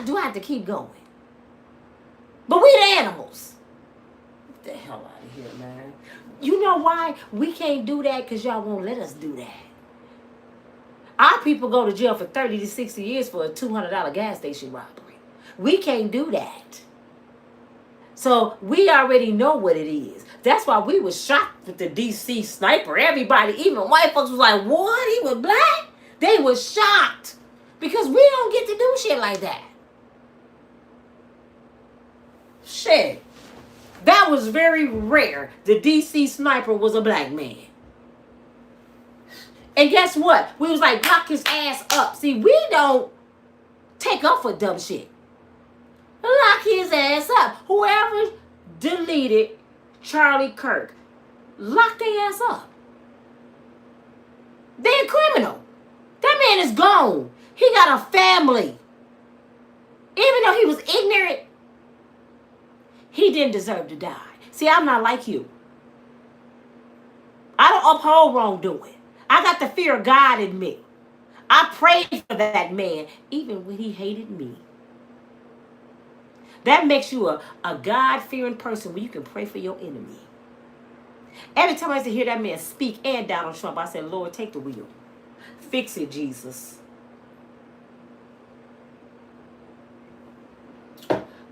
Do I have to keep going? But we the animals. Get the hell out of here, man. You know why we can't do that? Because y'all won't let us do that. Our people go to jail for 30 to 60 years for a $200 gas station robbery. We can't do that. So we already know what it is. That's why we was shocked with the DC sniper. Everybody, even white folks was like, what? He was black? They was shocked. Because we don't get to do shit like that. Shit. That was very rare. The DC sniper was a black man. And guess what? We was like, lock his ass up. See, we don't take up for dumb shit. Lock his ass up. Whoever deleted Charlie Kirk, lock their ass up. They're a criminal. That man is gone. He got a family. Even though he was ignorant, he didn't deserve to die. See, I'm not like you. I don't uphold wrongdoing. I got the fear of God in me. I prayed for that man, even when he hated me. That makes you a God-fearing person when you can pray for your enemy. Every time I used to hear that man speak and Donald Trump, I said, Lord, take the wheel. Fix it, Jesus.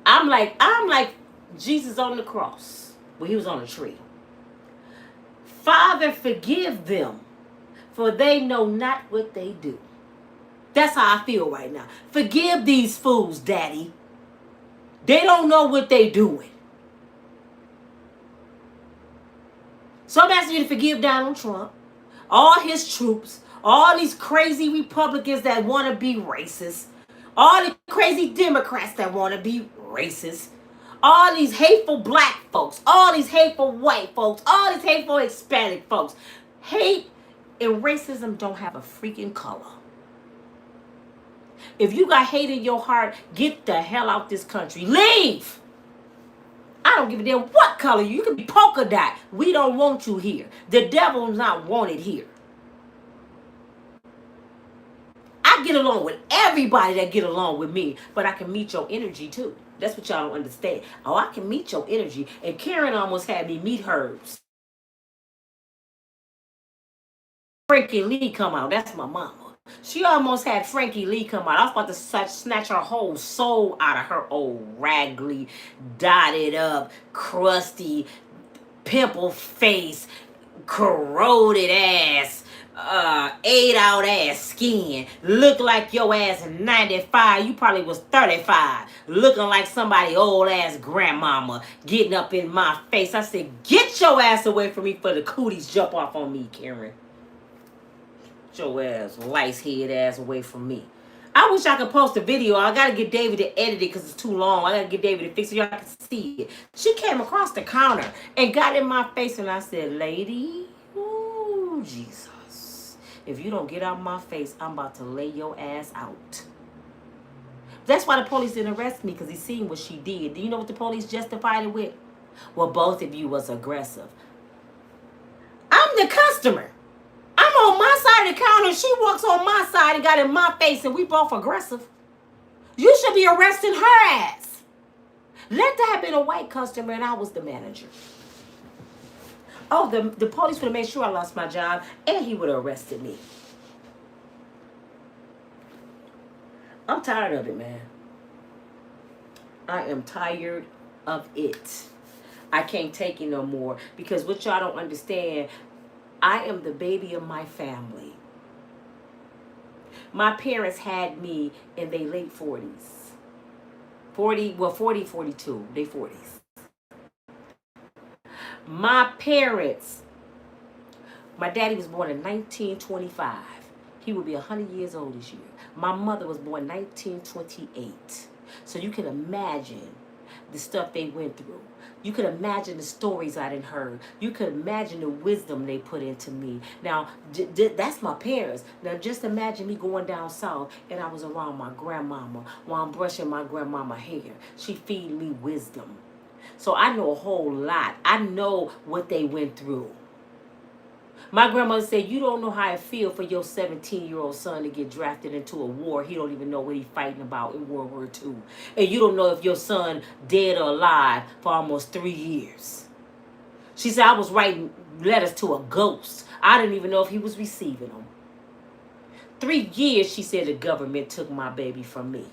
I'm like Jesus on the cross when he was on a tree. Father, forgive them, for they know not what they do. That's how I feel right now. Forgive these fools, Daddy. They don't know what they're doing. So I'm asking you to forgive Donald Trump, all his troops, all these crazy Republicans that want to be racist, all the crazy Democrats that want to be racist, all these hateful black folks, all these hateful white folks, all these hateful Hispanic folks. Hate and racism don't have a freaking color. If you got hate in your heart, get the hell out this country. Leave! I don't give a damn what color you can be polka dot. We don't want you here. The devil's not wanted here. I get along with everybody that get along with me, but I can meet your energy too. That's what y'all don't understand. Oh, I can meet your energy. And Karen almost had me meet hers. Frankie Lee come out. That's my mama. She almost had Frankie Lee come out. I was about to snatch her whole soul out of her old raggedy, dotted up, crusty, pimple face, corroded ass, ate out ass skin. Look like your ass 95. You probably was 35. Looking like somebody old ass grandmama getting up in my face. I said, get your ass away from me for the cooties jump off on me, Karen. Your ass, lice head ass away from me. I wish I could post a video. I gotta get David to edit it because it's too long. I gotta get David to fix it so y'all can see it. She came across the counter and got in my face and I said, lady, ooh, Jesus. If you don't get out my face, I'm about to lay your ass out. That's why the police didn't arrest me, because he seen what she did. Do you know what the police justified it with? Well, both of you was aggressive. I'm the customer. I'm on my side of the counter. She walks on my side and got in my face, and we both aggressive. You should be arresting her ass. Let that have been a white customer, and I was the manager. Oh, the police would have made sure I lost my job, and he would have arrested me. I'm tired of it, man. I am tired of it. I can't take it no more, because what y'all don't understand, I am the baby of my family. My parents had me in their late 40s. 40, 42, they 40s. My parents, my daddy was born in 1925. He will be 100 years old this year. My mother was born 1928. So you can imagine the stuff they went through. You could imagine the stories I done heard. You could imagine the wisdom they put into me. Now, that's my parents. Now, just imagine me going down south and I was around my grandmama while I'm brushing my grandmama hair. She feed me wisdom. So I know a whole lot. I know what they went through. My grandmother said, you don't know how it feels for your 17-year-old son to get drafted into a war. He don't even know what he's fighting about in World War II. And you don't know if your son dead or alive for almost 3 years. She said, I was writing letters to a ghost. I didn't even know if he was receiving them. 3 years, she said, the government took my baby from me.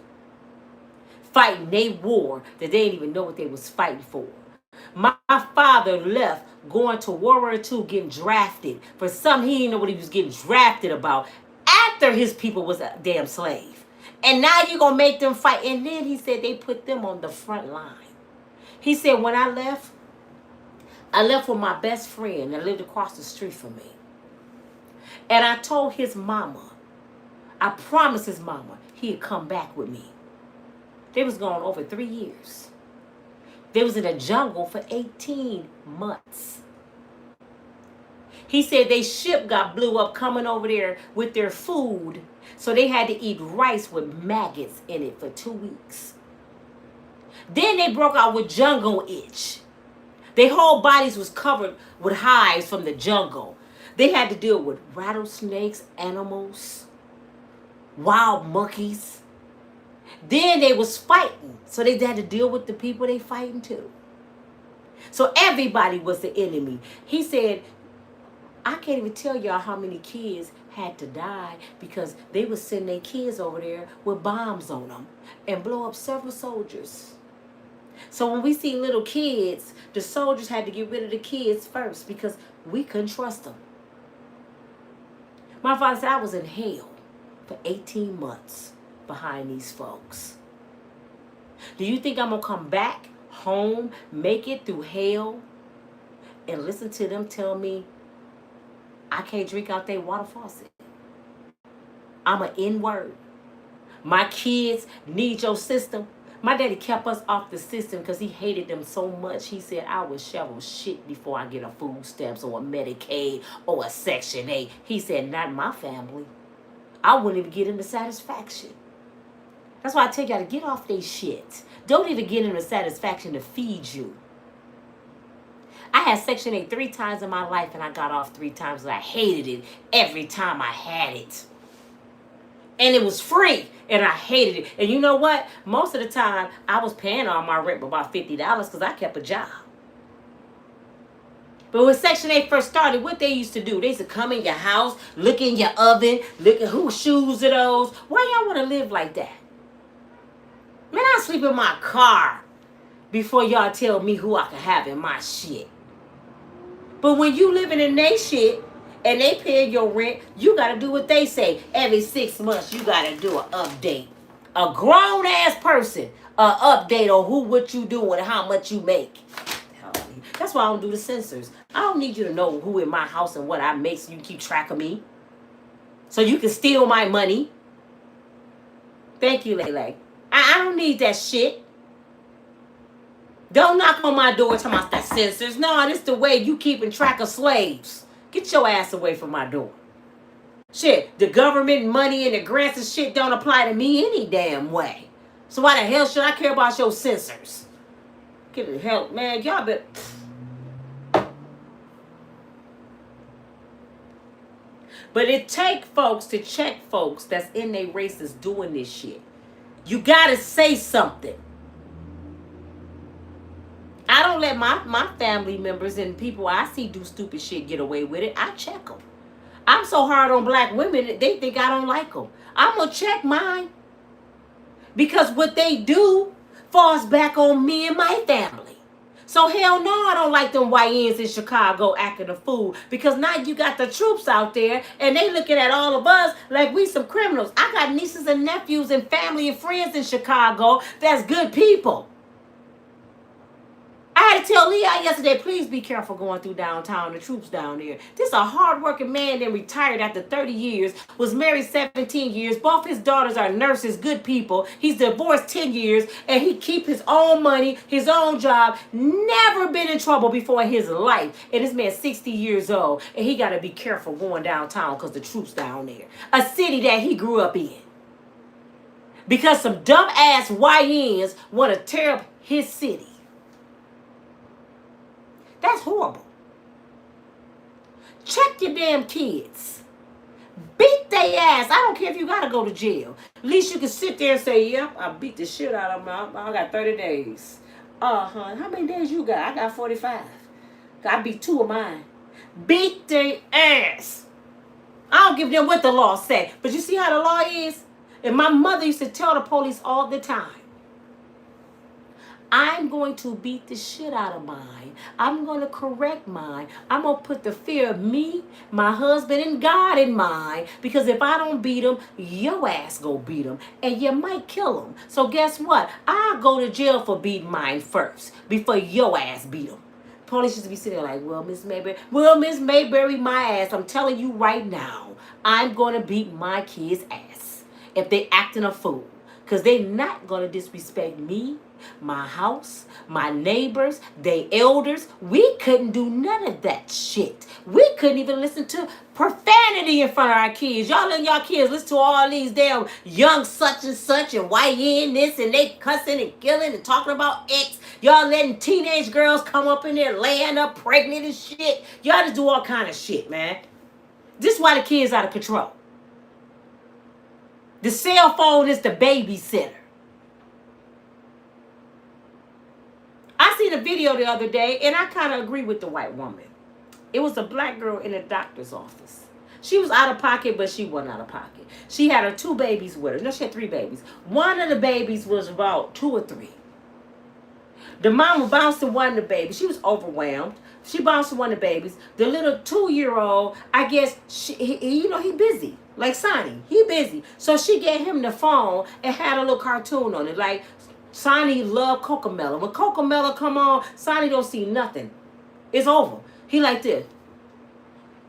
Fighting a war that they didn't even know what they was fighting for. My father left going to World War II getting drafted. For some, he didn't know what he was getting drafted about after his people was a damn slave. And now you're going to make them fight. And then he said they put them on the front line. He said, when I left with my best friend that lived across the street from me. And I told his mama, I promised his mama he'd come back with me. They was gone over 3 years. They was in a jungle for 18 months. He said their ship got blew up coming over there with their food. So they had to eat rice with maggots in it for 2 weeks. Then they broke out with jungle itch. Their whole bodies was covered with hives from the jungle. They had to deal with rattlesnakes, animals, wild monkeys. Then they was fighting. So they had to deal with the people they fighting too. So everybody was the enemy. He said, I can't even tell y'all how many kids had to die because they would send their kids over there with bombs on them and blow up several soldiers. So when we see little kids, the soldiers had to get rid of the kids first because we couldn't trust them. My father said I was in hell for 18 months behind these folks. Do you think I'm going to come back home, make it through hell, and listen to them tell me I can't drink out their water faucet? I'm an N-word. My kids need your system. My daddy kept us off the system because he hated them so much. He said I would shovel shit before I get a food stamps or a Medicaid or a Section 8. He said, not my family. I wouldn't even get him the satisfaction. That's why I tell y'all to get off they shit. Don't even get him the satisfaction to feed you. I had Section 8 3 times in my life and I got off 3 times and I hated it every time I had it. And it was free and I hated it. And you know what? Most of the time I was paying all my rent about $50 because I kept a job. But when Section 8 first started, what they used to do, they used to come in your house, look in your oven, look at whose shoes are those. Why y'all want to live like that? Man, I sleep in my car before y'all tell me who I can have in my shit. But when you living in their shit and they pay your rent, you got to do what they say. Every 6 months, you got to do an update. A grown-ass person, an update on who, what you doing, and how much you make. That's why I don't do the censors. I don't need you to know who in my house and what I make so you can keep track of me. So you can steal my money. Thank you, Lele. I don't need that shit. Don't knock on my door talking about the censors. No, this the way you keeping track of slaves. Get your ass away from my door. Shit, the government money and the grants and shit don't apply to me any damn way. So why the hell should I care about your censors? Get the hell, man, y'all better... But it take folks to check folks that's in their races doing this shit. You gotta say something. I don't let my family members and people I see do stupid shit get away with it. I check them. I'm so hard on black women that they think I don't like them. I'm gonna check mine. Because what they do falls back on me and my family. So hell no, I don't like them YNs in Chicago acting a fool. Because now you got the troops out there and they looking at all of us like we some criminals. I got nieces and nephews and family and friends in Chicago that's good people. I had to tell Leah yesterday, please be careful going through downtown, the troops down there. This a hard-working man that retired after 30 years, was married 17 years. Both his daughters are nurses, good people. He's divorced 10 years, and he keep his own money, his own job, never been in trouble before in his life. And this man's 60 years old, and he got to be careful going downtown because the troops down there. A city that he grew up in. Because some dumb-ass YNs want to tear up his city. That's horrible. Check your damn kids. Beat their ass. I don't care if you got to go to jail. At least you can sit there and say, yep, I beat the shit out of them. I got 30 days. How many days you got? I got 45. I beat 2 of mine. Beat their ass. I don't give them what the law say. But you see how the law is? And my mother used to tell the police all the time, I'm going to beat the shit out of mine. I'm going to correct mine. I'm going to put the fear of me, my husband, and God in mind. Because if I don't beat him, your ass go beat him. And you might kill him. So guess what? I'll go to jail for beating mine first before your ass beat him. Police used to be sitting there like, well, Miss Mayberry, my ass. I'm telling you right now, I'm going to beat my kids' ass if they acting a fool. Because they not going to disrespect me, my house, my neighbors, they elders. We couldn't do none of that shit. We couldn't even listen to profanity in front of our kids. Y'all letting y'all kids listen to all these damn young such and such and YN this and they cussing and killing and talking about X. Y'all letting teenage girls come up in there laying up pregnant and shit. Y'all just do all kind of shit, man. This is why the kids out of control. The cell phone is the babysitter. I seen a video the other day, and I kind of agree with the white woman. It was a black girl in a doctor's office. She was out of pocket, but she wasn't out of pocket. She had her 2 babies with her. No, she had 3 babies. One of the babies was about 2 or 3. The mama bounced to one of the babies. She was overwhelmed. She bounced to one of the babies. The little 2-year-old, I guess, he busy. Like Sonny, he busy. So she gave him the phone and had a little cartoon on it. Like, Sonny loved Cocomelon. When Cocomelon come on, Sonny don't see nothing. It's over. He like this.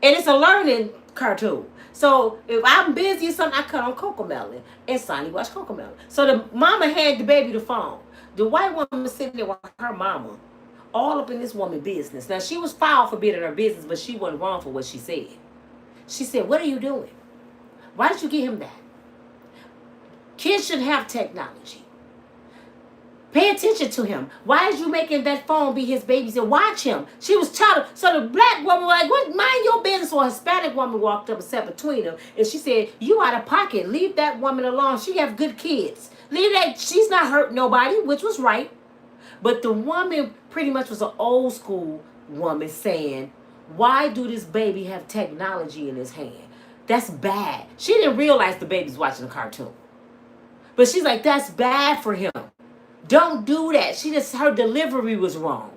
And it's a learning cartoon. So if I'm busy or something, I cut on Cocomelon. And Sonny watch Cocomelon. So the mama had the baby the phone. The white woman was sitting there with her mama. All up in this woman's business. Now, she was foul for being in her business, but she wasn't wrong for what she said. She said, what are you doing? Why did you get him that? Kids should have technology. Pay attention to him. Why is you making that phone be his baby? And watch him. She was telling. So the black woman was like, what? Mind your business. So a Hispanic woman walked up and sat between them. And she said, you out of pocket. Leave that woman alone. She have good kids. Leave that. She's not hurt nobody, which was right. But the woman pretty much was an old school woman saying, why do this baby have technology in his hand? That's bad. She didn't realize the baby's watching a cartoon. But she's like, that's bad for him. Don't do that. Her delivery was wrong.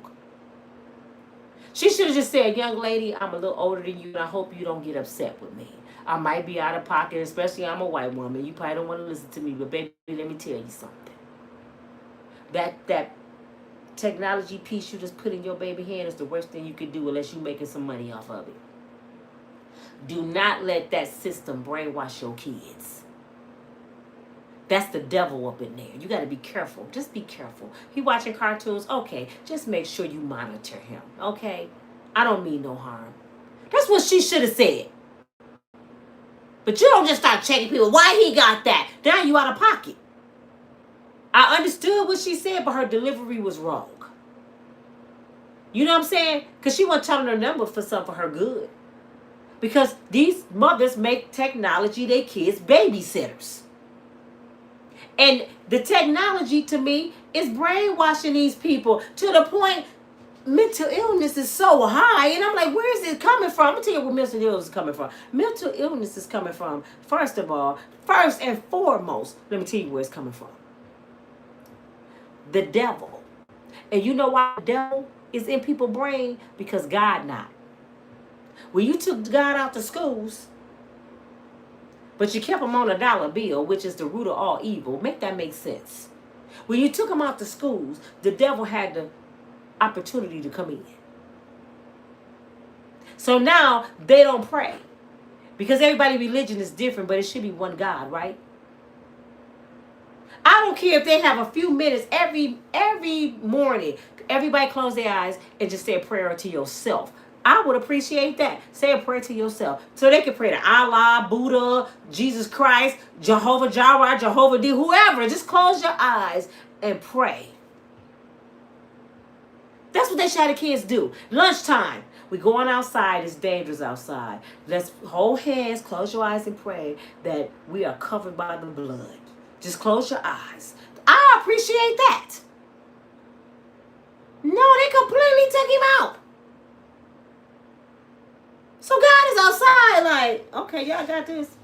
She should have just said, young lady, I'm a little older than you, and I hope you don't get upset with me. I might be out of pocket, especially I'm a white woman. You probably don't want to listen to me, but baby, let me tell you something. That technology piece you just put in your baby hand is the worst thing you could do unless you're making some money off of it. Do not let that system brainwash your kids. That's the devil up in there. You got to be careful. Just be careful. He watching cartoons? Okay. Just make sure you monitor him. Okay? I don't mean no harm. That's what she should have said. But you don't just start checking people. Why he got that? Now you out of pocket. I understood what she said, but her delivery was wrong. You know what I'm saying? Because she wasn't telling her number for something for her good. Because these mothers make technology their kids babysitters. And the technology, to me, is brainwashing these people to the point mental illness is so high. And I'm like, where is it coming from? I'm going to tell you where mental illness is coming from. Mental illness is coming from, first and foremost, let me tell you where it's coming from. The devil. And you know why the devil is in people's brain? Because God not. When you took God out the schools, but you kept him on a dollar bill, which is the root of all evil. Make that make sense. When you took him out the schools, the devil had the opportunity to come in. So now they don't pray. Because everybody's religion is different, but it should be one God, right? I don't care if they have a few minutes every morning. Everybody close their eyes and just say a prayer to yourself. I would appreciate that. Say a prayer to yourself. So they can pray to Allah, Buddha, Jesus Christ, Jehovah Jireh, Jehovah D, whoever. Just close your eyes and pray. That's what they should have the kids do. Lunchtime. We're going outside. It's dangerous outside. Let's hold hands, close your eyes and pray that we are covered by the blood. Just close your eyes. I appreciate that. No, they completely took him out. So God is outside like, okay, y'all got this.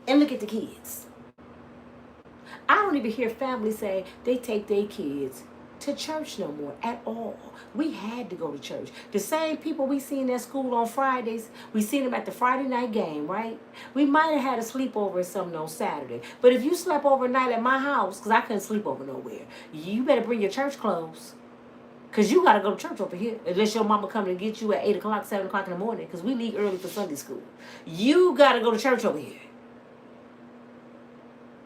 And look at the kids. I don't even hear families say they take their kids to church no more at all. We had to go to church. The same people we seen at school on Fridays, we seen them at the Friday night game, right? We might have had a sleepover or something on Saturday. But if you slept overnight at my house, because I couldn't sleep over nowhere, you better bring your church clothes. Because you got to go to church over here. Unless your mama come and get you at 8 o'clock, 7 o'clock in the morning. Because we leave early for Sunday school. You got to go to church over here.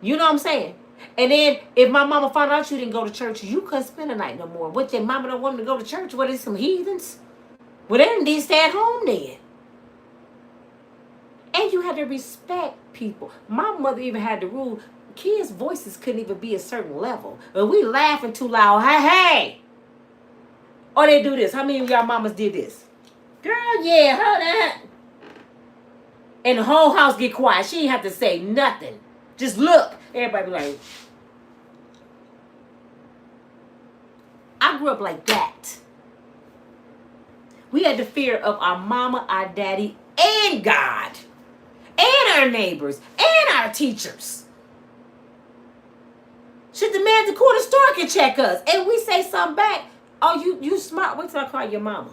You know what I'm saying? And then if my mama found out you didn't go to church, you couldn't spend the night no more. What, your mama don't want me to go to church? What, is some heathens? Well, they didn't need to stay at home then. And you had to respect people. My mother even had the rule, kids' voices couldn't even be a certain level. But we laughing too loud, hey, hey. Or they do this. How many of y'all mamas did this? Girl, yeah, her that. And the whole house get quiet. She ain't have to say nothing. Just look. Everybody be like, I grew up like that. We had the fear of our mama, our daddy, and God. And our neighbors. And our teachers. Should the man at the corner store can check us. And we say something back. Oh, you smart. Wait till I call your mama.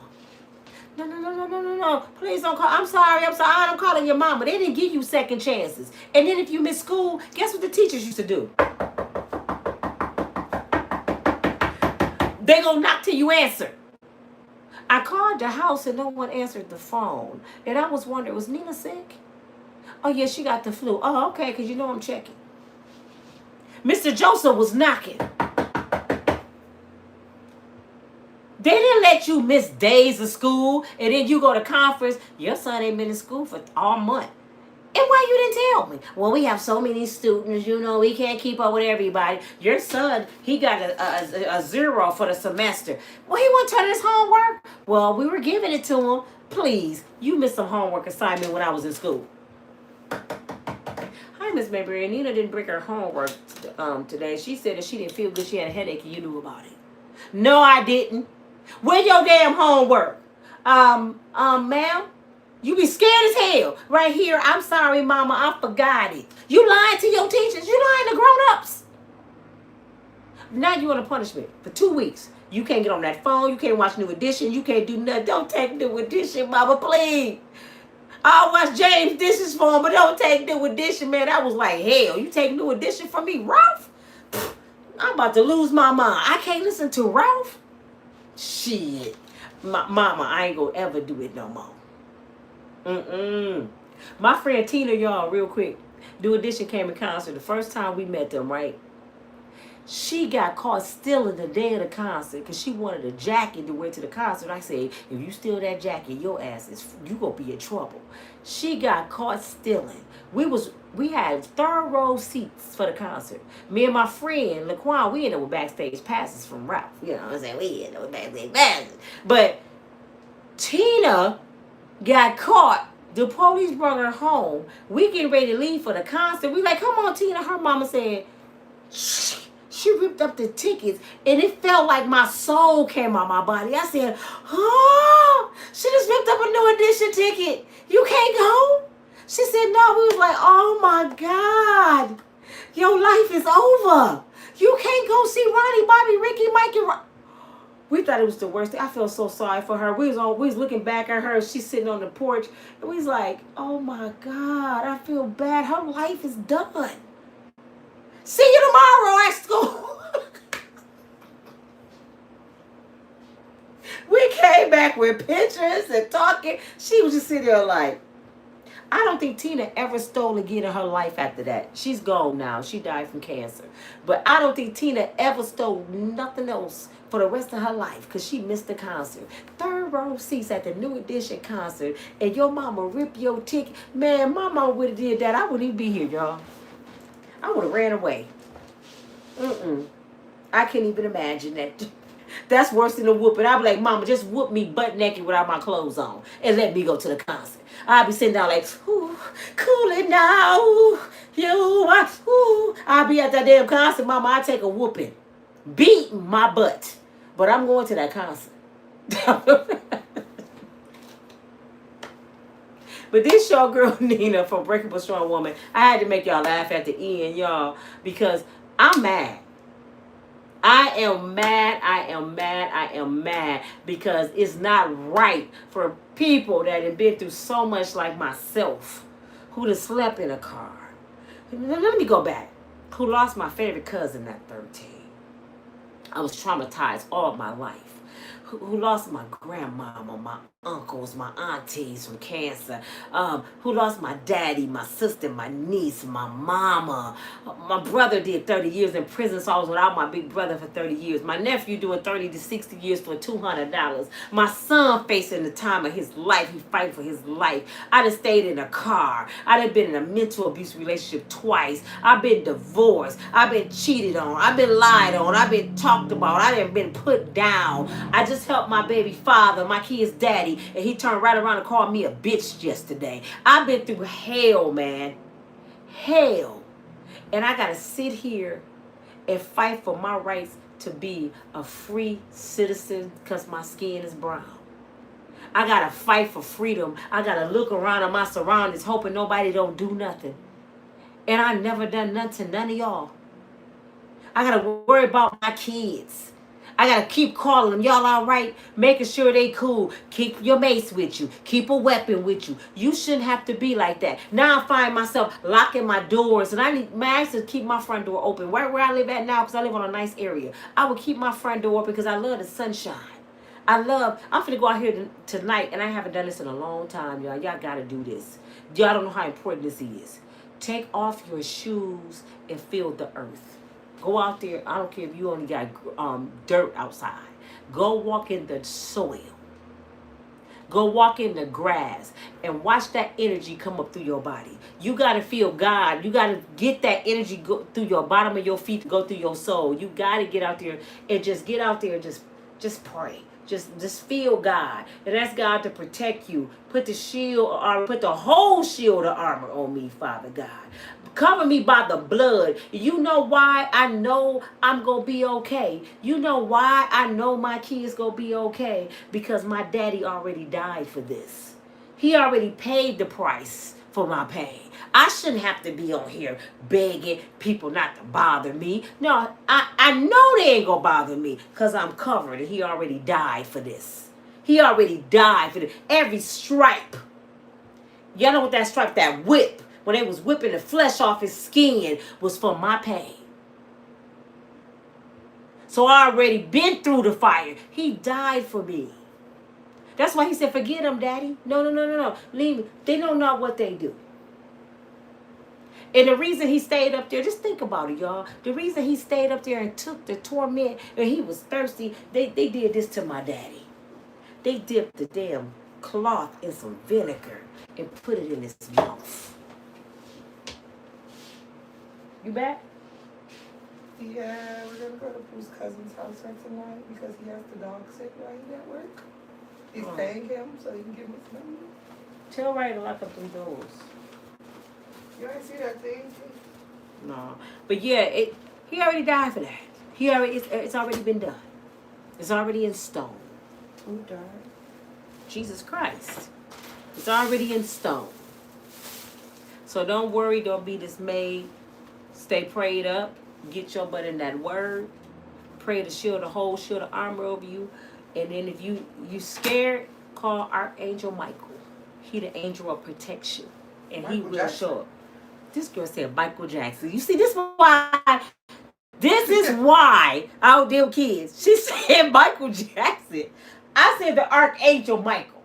No. Please don't call. I'm sorry. I'm calling your mama. They didn't give you second chances. And then if you miss school, guess what the teachers used to do? They gonna knock till you answer. I called the house and no one answered the phone. And I was wondering, was Nina sick? Oh, yeah, she got the flu. Oh, okay, because you know I'm checking. Mr. Joseph was knocking. They didn't let you miss days of school and then you go to conference. Your son ain't been in school for all month. And why you didn't tell me? Well, we have so many students, you know, we can't keep up with everybody. Your son, he got a 0 for the semester. Well, he wouldn't turn his homework. Well, we were giving it to him. Please, you missed some homework assignment when I was in school. Hi, Miss Mayberry. Nina didn't bring her homework today. She said that she didn't feel good. She had a headache and you knew about it. No, I didn't. Where your damn homework? Ma'am, you be scared as hell. Right here, I'm sorry, mama, I forgot it. You lying to your teachers. You lying to grown-ups. Now you on a punishment for 2 weeks. You can't get on that phone. You can't watch New Edition. You can't do nothing. Don't take New Edition, mama, please. I'll watch James Dishes for him, but don't take New Edition, man. I was like, hell, you take New Edition from me, Ralph? I'm about to lose my mind. I can't listen to Ralph. Shit. Mama, I ain't gonna ever do it no more. My friend Tina, y'all, real quick. New Edition came in concert. The first time we met them, right? She got caught stealing the day of the concert because she wanted a jacket to wear to the concert. I said, if you steal that jacket, your ass is, you gonna be in trouble. She got caught stealing. We had third row seats for the concert. Me and my friend, Laquan, we ended up with backstage passes from Ralph. You know what I'm saying? We ended up with backstage passes. But Tina got caught. The police brought her home. We getting ready to leave for the concert. We like, come on, Tina. Her mama said, she ripped up the tickets, and it felt like my soul came out my body. I said, oh, she just ripped up a New Edition ticket. You can't go? She said, no. We was like, oh, my God. Your life is over. You can't go see Ronnie, Bobby, Ricky, Mike, and we thought it was the worst thing. I felt so sorry for her. We was looking back at her. She's sitting on the porch, and we was like, oh, my God. I feel bad. Her life is done. See you tomorrow at school. We came back with pictures and talking. She was just sitting there like, I don't think Tina ever stole again in her life after that. She's gone now. She died from cancer. But I don't think Tina ever stole nothing else for the rest of her life because she missed the concert. Third row seats at the New Edition concert, and your mama ripped your ticket. Man, my mama would have did that. I wouldn't even be here, y'all. I would have ran away. I can't even imagine that. That's worse than a whooping. I'd be like, mama, just whoop me butt naked without my clothes on and let me go to the concert. I'd be sitting down like, ooh, cool it now. I'd be at that damn concert, mama. I'd take a whooping. Beat my butt. But I'm going to that concert. But this showgirl Nina from Unbreakable Strong Woman, I had to make y'all laugh at the end, y'all, because I'm mad. I am mad, I am mad, I am mad because it's not right for people that have been through so much like myself, who have slept in a car. Let me go back. Who lost my favorite cousin at 13. I was traumatized all my life. Who lost my grandmama, my uncles, my aunties from cancer. Who lost my daddy, my sister, my niece, my mama. My brother did 30 years in prison, so I was without my big brother for 30 years. My nephew doing 30 to 60 years for $200. My son facing the time of his life. He fighting for his life. I done stayed in a car. I done been in a mental abuse relationship twice. I've been divorced. I've been cheated on. I've been lied on. I've been talked about. I done been put down. I just helped my baby father, my kid's daddy, and he turned right around and called me a bitch yesterday. I've been through hell, man. Hell. And I got to sit here and fight for my rights to be a free citizen because my skin is brown. I got to fight for freedom. I got to look around at my surroundings hoping nobody don't do nothing. And I never done nothing to none of y'all. I got to worry about my kids. I got to keep calling them. Y'all all right? Making sure they cool. Keep your mace with you. Keep a weapon with you. You shouldn't have to be like that. Now I find myself locking my doors. And I used to keep my front door open. Where I live at now, because I live on a nice area. I would keep my front door open because I love the sunshine. I'm finna go out here tonight, and I haven't done this in a long time, y'all. Y'all got to do this. Y'all don't know how important this is. Take off your shoes and feel the earth. Go out there. I don't care if you only got dirt outside. Go walk in the soil. Go walk in the grass and watch that energy come up through your body. You got to feel God. You got to get that energy go through your bottom of your feet, go through your soul. You got to get out there and just get out there and just pray. Just feel God and ask God to protect you. Put the shield of armor, put the whole shield of armor on me, Father God. Cover me by the blood. You know why I know I'm going to be okay. You know why I know my kids going to be okay. Because my daddy already died for this. He already paid the price for my pain. I shouldn't have to be on here begging people not to bother me. No, I know they ain't going to bother me because I'm covered and he already died for this. He already died for this. Every stripe. Y'all know what that stripe, that whip, when they was whipping the flesh off his skin, was for my pain. So I already been through the fire. He died for me. That's why he said, forget them, Daddy. No. Leave me. They don't know what they do. And the reason he stayed up there, just think about it, y'all. The reason he stayed up there and took the torment, and he was thirsty, they did this to my daddy. They dipped the damn cloth in some vinegar and put it in his mouth. You back? Yeah, we're going to go to Pooh's cousin's house right tonight because he has the dog sick while he's at work. He's paying him so he can give him his money. Tell Ray to lock up them doors. You ain't see that thing? No. But yeah, he already died for that. It's already been done. It's already in stone. Who died? Jesus Christ. It's already in stone. So don't worry, don't be dismayed. Stay prayed up. Get your butt in that word. Pray the whole shield of armor over you. And then if you scared, call Archangel Michael. He the angel of protection. And Michael he will Jackson. Show up. This girl said Michael Jackson. You see, this is why I don't deal with kids. She said Michael Jackson. I said the Archangel Michael.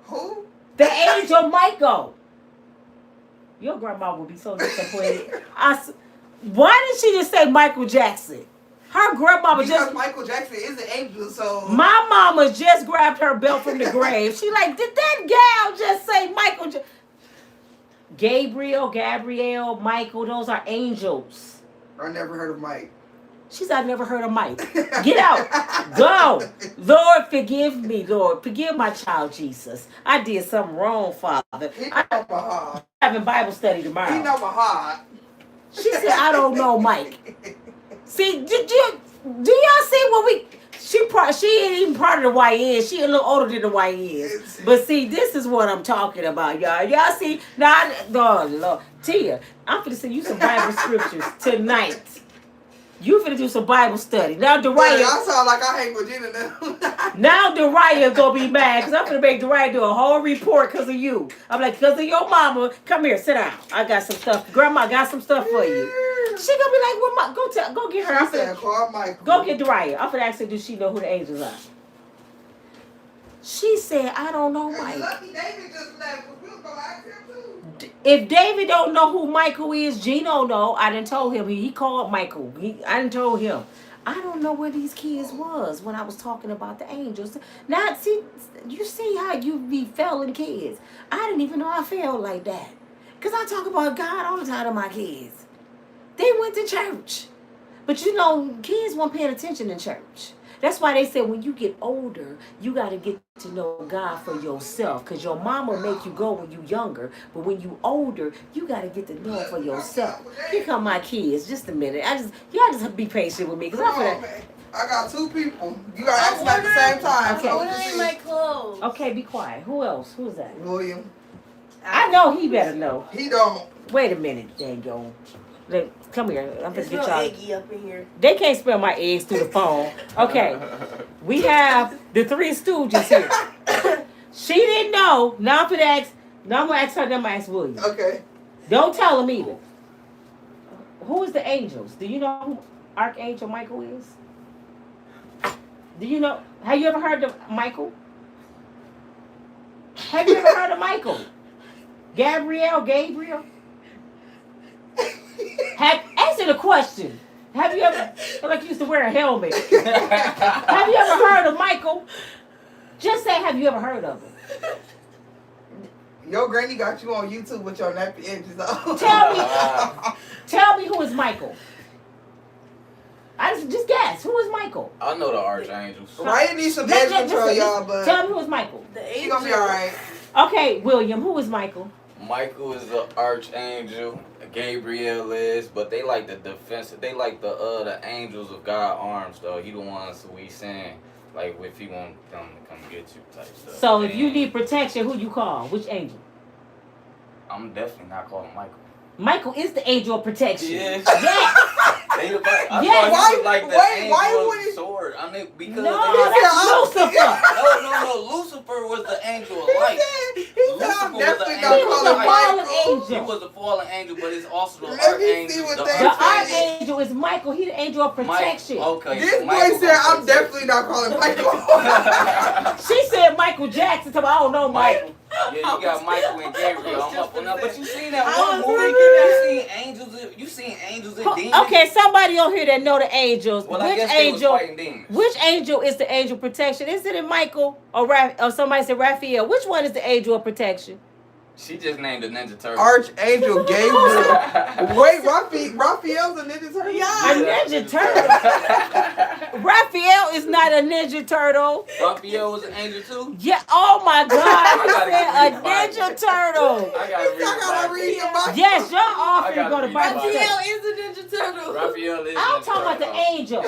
Who? The Angel Michael. Your grandma would be so disappointed. Why did she just say Michael Jackson? Her grandmama because Michael Jackson is an angel, so... My mama just grabbed her belt from the grave. She like, did that gal just say Michael Jackson? Gabrielle, Michael, those are angels. I never heard of Mike. She said, I never heard of Mike. Get out. Go. Lord, forgive me, Lord. Forgive my child, Jesus. I did something wrong, Father. He know my heart. I'm having Bible study tomorrow. He know my heart. She said, I don't know Mike. See, do y'all see what she ain't even part of the YN. She a little older than the YNs. But see, this is what I'm talking about, y'all. Y'all see, now, oh, Lord. Tia, I'm going to send you some Bible scriptures tonight. You finna do some Bible study. Now Yeah, Dariah. I sound like I hang with Gina now. Now Dariah gonna be mad because I'm gonna make Dariah do a whole report because of you. I'm like, because of your mama. Come here, sit down. I got some stuff. Grandma got some stuff for you. She gonna be like, well, go get her. She said, call Michael. Go get Dariah. I'm gonna ask her, does she know who the angels are? She said, I don't know Mike. Lucky David just left. We was gonna ask him too. If David don't know who Michael is, Gino know. I done told him. He called Michael. I done told him. I don't know where these kids was when I was talking about the angels. Now, see, you see how you be failing kids. I didn't even know I failed like that. Because I talk about God all the time to my kids. They went to church. But you know, kids weren't paying attention in church. That's why they said when you get older, you got to get to know God for yourself. Because your mama make you go when you younger. But when you older, you got to get to know for yourself. Here come my kids. Just a minute. Y'all just be patient with me. Cause I got two people. You got to ask them at the same time. Okay. What are my clothes? Okay, be quiet. Who else? Who's that? William. I know he better know. He don't. Wait a minute, Daniel. Come here. I'm gonna There's get no y'all. eggy up in here. They can't spell my eggs through the phone. Okay. We have the Three Stooges here. She didn't know. Now I'm gonna ask her, then I'm gonna ask William. Okay. Don't tell him either. Who is the angels? Do you know who Archangel Michael is? Do you know? Have you ever heard of Michael? Have you ever heard of Michael? Gabriel? Answer the question. Have you ever, like you used to wear a helmet. Have you ever heard of Michael? Just say, have you ever heard of him? Your granny got you on YouTube with your nappy edges on. Tell me who is Michael. I just guess. Who is Michael? I know the archangels. Ryan needs some edge control, y'all, but tell me who is Michael. he gonna be alright. Okay, William, who is Michael? Michael is the archangel. Gabriel is, but they like the defensive. They like the angels of God arms though. He the ones who we saying like if he want them to come get you type stuff. So if you need protection, who you call? Which angel? I'm definitely not calling Michael. Michael is the angel of protection. Yes. Yes. Why would he sword? I mean, because that's Lucifer. No. Lucifer was the angel of light. He said I'm definitely not He was a calling fallen Michael. He angel. was a fallen angel, but it's also the Let me see archangel. what The they The say. archangel is Michael. He the angel of protection. Okay. This so boy Michael said I'm gonna definitely not calling Michael. She said Michael Jackson. I don't know Michael. Yeah, you got Michael and Gabriel. I'm up on that. But you seen that I one was movie? You seen angels and demons? Okay, somebody on here that know the angels. Well, I Which guess they was angel? fighting demons. Which angel is the angel of protection? Is it Michael or somebody said Raphael? Which one is the angel of protection? She just named the Ninja Turtle. Archangel Gabriel. Wait, Raphael's a Ninja Turtle? A Ninja Turtle. Raphael is not a Ninja Turtle. Raphael was an angel too? Yeah. Oh my God. I gotta said a Ninja Turtle. I I gotta read your Bible. Yes, y'all all I finna gotta go to read Bible my study. Raphael is a Ninja Turtle. Raphael is I'm Ninja talking about the Turtle. angel.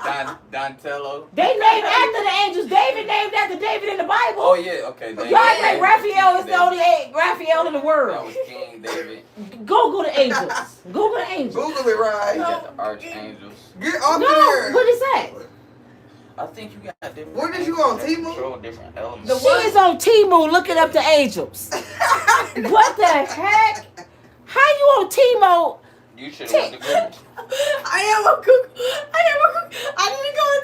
And Donatello. They named after the angels. David named after David in the Bible. Oh yeah, okay. Y'all think Raphael is the only Raphael in the That world. was King David. Google the angels. Google the angels. Google it, right? You got the archangels. Get off No, there. what is that? I think you got different. Where did you on, angels that Temu? control different elements. She is on Temu looking up the angels. What the heck? How you on Temu? You should have went to Google. I am a cook. I didn't go to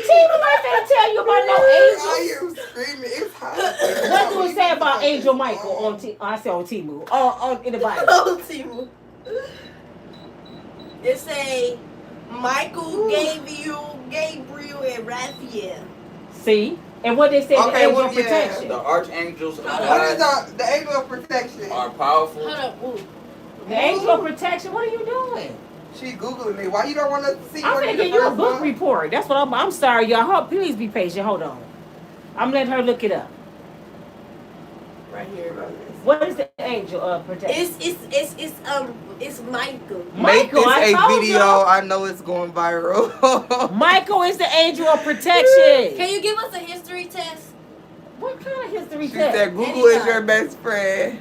Temu might finna tell you about no angels. I am screaming. It's hot. What do it say about Angel Michael on I say on Temu. In the Bible. Oh, Timu. It say Michael, Gabriel, and Raphael. See? And what they say the Okay, angel well, of yeah. protection. The archangels of What is God the angel of protection? are powerful. Hold up. Ooh. The angel of protection, what are you doing? She Googling it. Why you don't want us to see I'm what gonna is give the you a first book one? report. That's what I'm sorry, y'all. Please be patient. Hold on. I'm letting her look it up. Right here. What is the angel of protection? It's Michael. Make Michael, I this a told video. y'all. I know it's going viral. Michael is the angel of protection. Can you give us a history test? What kind of history She test? said Google is your best friend.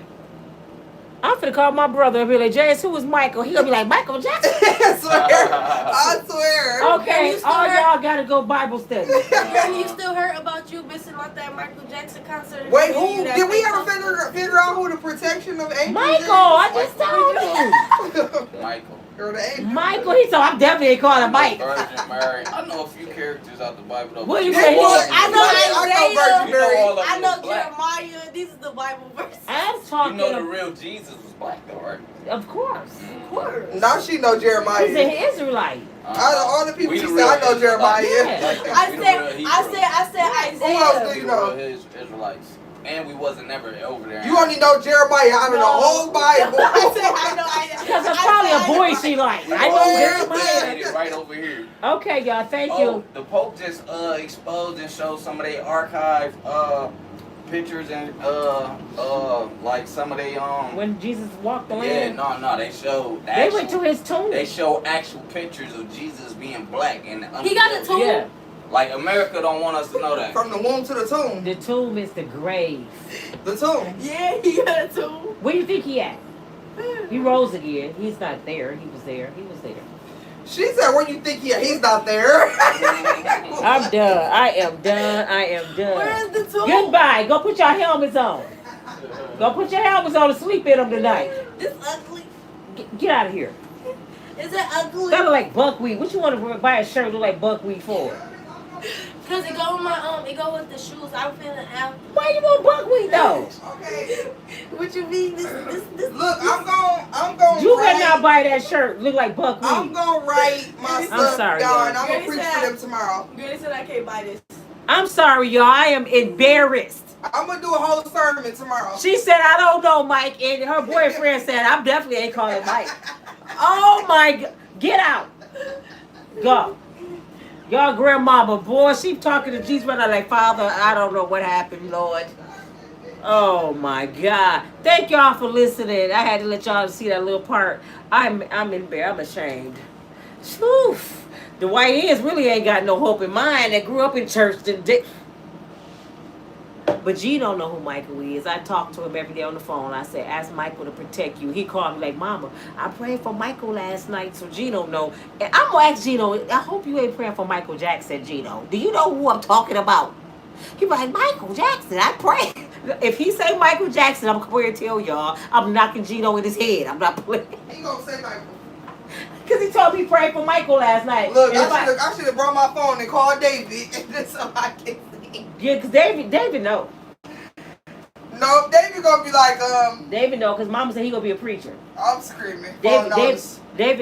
I'm finna call my brother and be like, James, who is Michael? He gonna be like, Michael Jackson. I swear. Okay, all y'all gotta go Bible study. Granny, you still hurt about you missing out that Michael Jackson concert? Wait, who did we ever figure out who the protection of angels Michael, I just told you. Michael. Or the angel. Michael, he told I'm definitely calling Mike. Virgin Mary. I know a few characters out the Bible. Though. What do you They say? was- I know Isaiah. Virgin You know Mary. all of I them know was black. Jeremiah. These are the Bible verses. I'm You talking. know the real Jesus was black though, right? Of course. Of course. Now she know Jeremiah. He's an Israelite. All the people We she the said, I real know Jeremiah. Yeah. I said Isaiah. Who else do you know? His Israelites. And we wasn't never over there. You only know Jeremiah out of the whole Bible. I know. Because it's probably a boy she like. I know Jeremiah. It right over here. Okay, y'all, thank Oh, you. the Pope just exposed and showed some of their archive pictures and like some of they When Jesus walked the yeah, land, no, they showed they went to his tomb. they show actual pictures of Jesus being black and He got a tomb? Yeah. Like America don't want us to know that. From the womb to the tomb. The tomb is the grave. The tomb. Yeah, he got a tomb. Where do you think he at? He rose again. He's not there. He was there. He was there. She said, where you think he's not there? I'm done. I am done. I am done. Where is the tomb? Goodbye. Go put your helmets on. Go put your helmets on and sleep in them tonight. It's ugly. Get out of here. Is it ugly? That look like buckwheat. What you want to buy a shirt look like buckwheat for? Cause it go with my it go with the shoes. I'm feeling out. Why you want buckwheat though? Okay. What you mean? This. Look, I'm going. You better not buy that shirt look like buckwheat. I'm gonna write my I'm stuff sorry, down. y'all. And I'm gonna preach for them tomorrow. Granny said I can't buy this. I'm sorry, y'all. I am embarrassed. I'm gonna do a whole sermon tomorrow. She said, I don't know, Mike. And her boyfriend said, I definitely ain't calling Mike. Oh, my God. Get out. Go. Y'all grandmama, boy, she talking to Jesus right now like, Father, I don't know what happened, Lord. Oh, my God. Thank y'all for listening. I had to let y'all see that little part. I'm embarrassed. I'm ashamed. Oof. The white ends really ain't got no hope in mine that grew up in church. But G don't know who Michael is. I talk to him every day on the phone. I said, ask Michael to protect you. He called me like, Mama, I prayed for Michael last night, so Gino know. And I'm going to ask Gino, I hope you ain't praying for Michael Jackson, Gino. Do you know who I'm talking about? He be like, Michael Jackson, I pray. If he say Michael Jackson, I'm going to tell y'all, I'm knocking Gino in his head. I'm not playing. He gonna say Michael. Because he told me he prayed for Michael last night. Look, And I should have brought my phone and called David, and then somebody can see. yeah, because David know. No, David gonna be like, David know, because Mama said he going to be a preacher. I'm screaming. David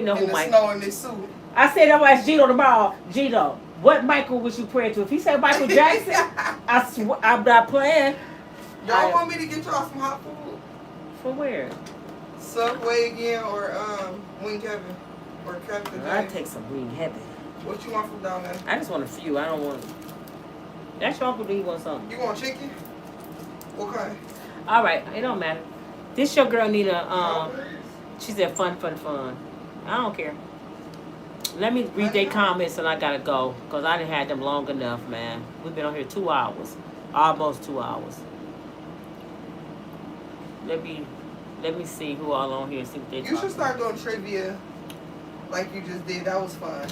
Know in who the Michael. snow in this suit. I said I'm gonna ask Gino tomorrow. Gino, what Michael was you praying to? If he said Michael Jackson, I'm not playing. Y'all want me to get y'all some hot food? For where? Subway again, or Wing Kevin, or Captain I James? take some Wing Heaven. What you want from down there? I just want a few. I don't want. That's your uncle. Do you want something? You want chicken? What kind? All right, it don't matter. This your girl Nina. She said fun. I don't care. Let me read their comments and I gotta go because I didn't have them long enough, man. We've been on here 2 hours, almost 2 hours. Let me see who all on here and see what they. You should start doing trivia like you just did. That was fun.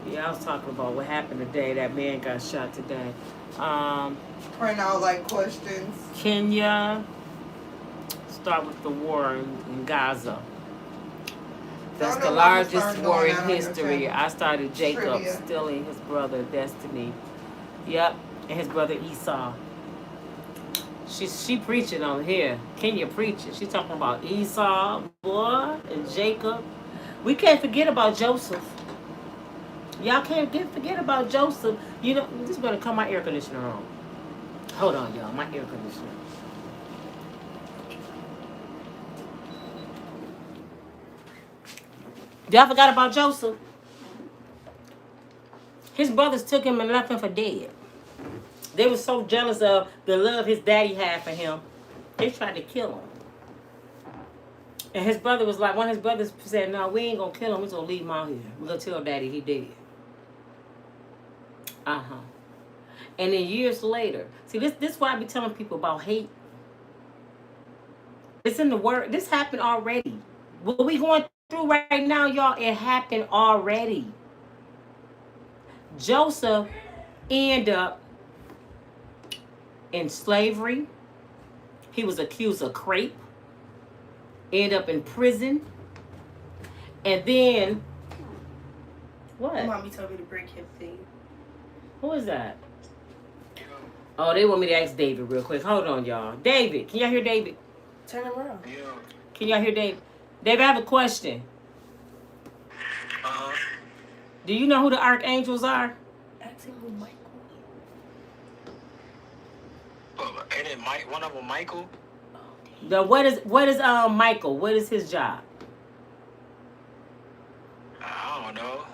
Yeah, I was talking about what happened today. That man got shot today. Print out like questions. Kenya. Start with the war in Gaza. That's the largest war in history. I started Jacob Trivia. stealing his brother Destiny. Yep, and his brother Esau. She preaching on here. Kenya preaching. She talking about Esau, boy, and Jacob. We can't forget about Joseph. Y'all can't forget about Joseph. You know, this is gonna come my air conditioner on. Hold on, y'all. My air conditioner. Y'all forgot about Joseph? His brothers took him and left him for dead. They were so jealous of the love his daddy had for him. They tried to kill him. And his brother was like, one of his brothers said, no, we ain't gonna kill him. We're gonna leave him out here. We're gonna tell daddy he dead. Uh-huh. And then years later, see, this is why I be telling people about hate. It's in the word. This happened already. What we going through right now, y'all, it happened already. Joseph ended up in slavery. He was accused of rape. Ended up in prison. And then, what? Mommy told me to bring him thing. Who is that? Oh, they want me to ask David real quick. Hold on, y'all. David, can y'all hear David? Turn around. Yeah. Can y'all hear David? David, I have a question. Do you know who the archangels are? Ask him who Michael is. Ain't it Mike? One of them, Michael? What is Michael? What is his job? I don't know.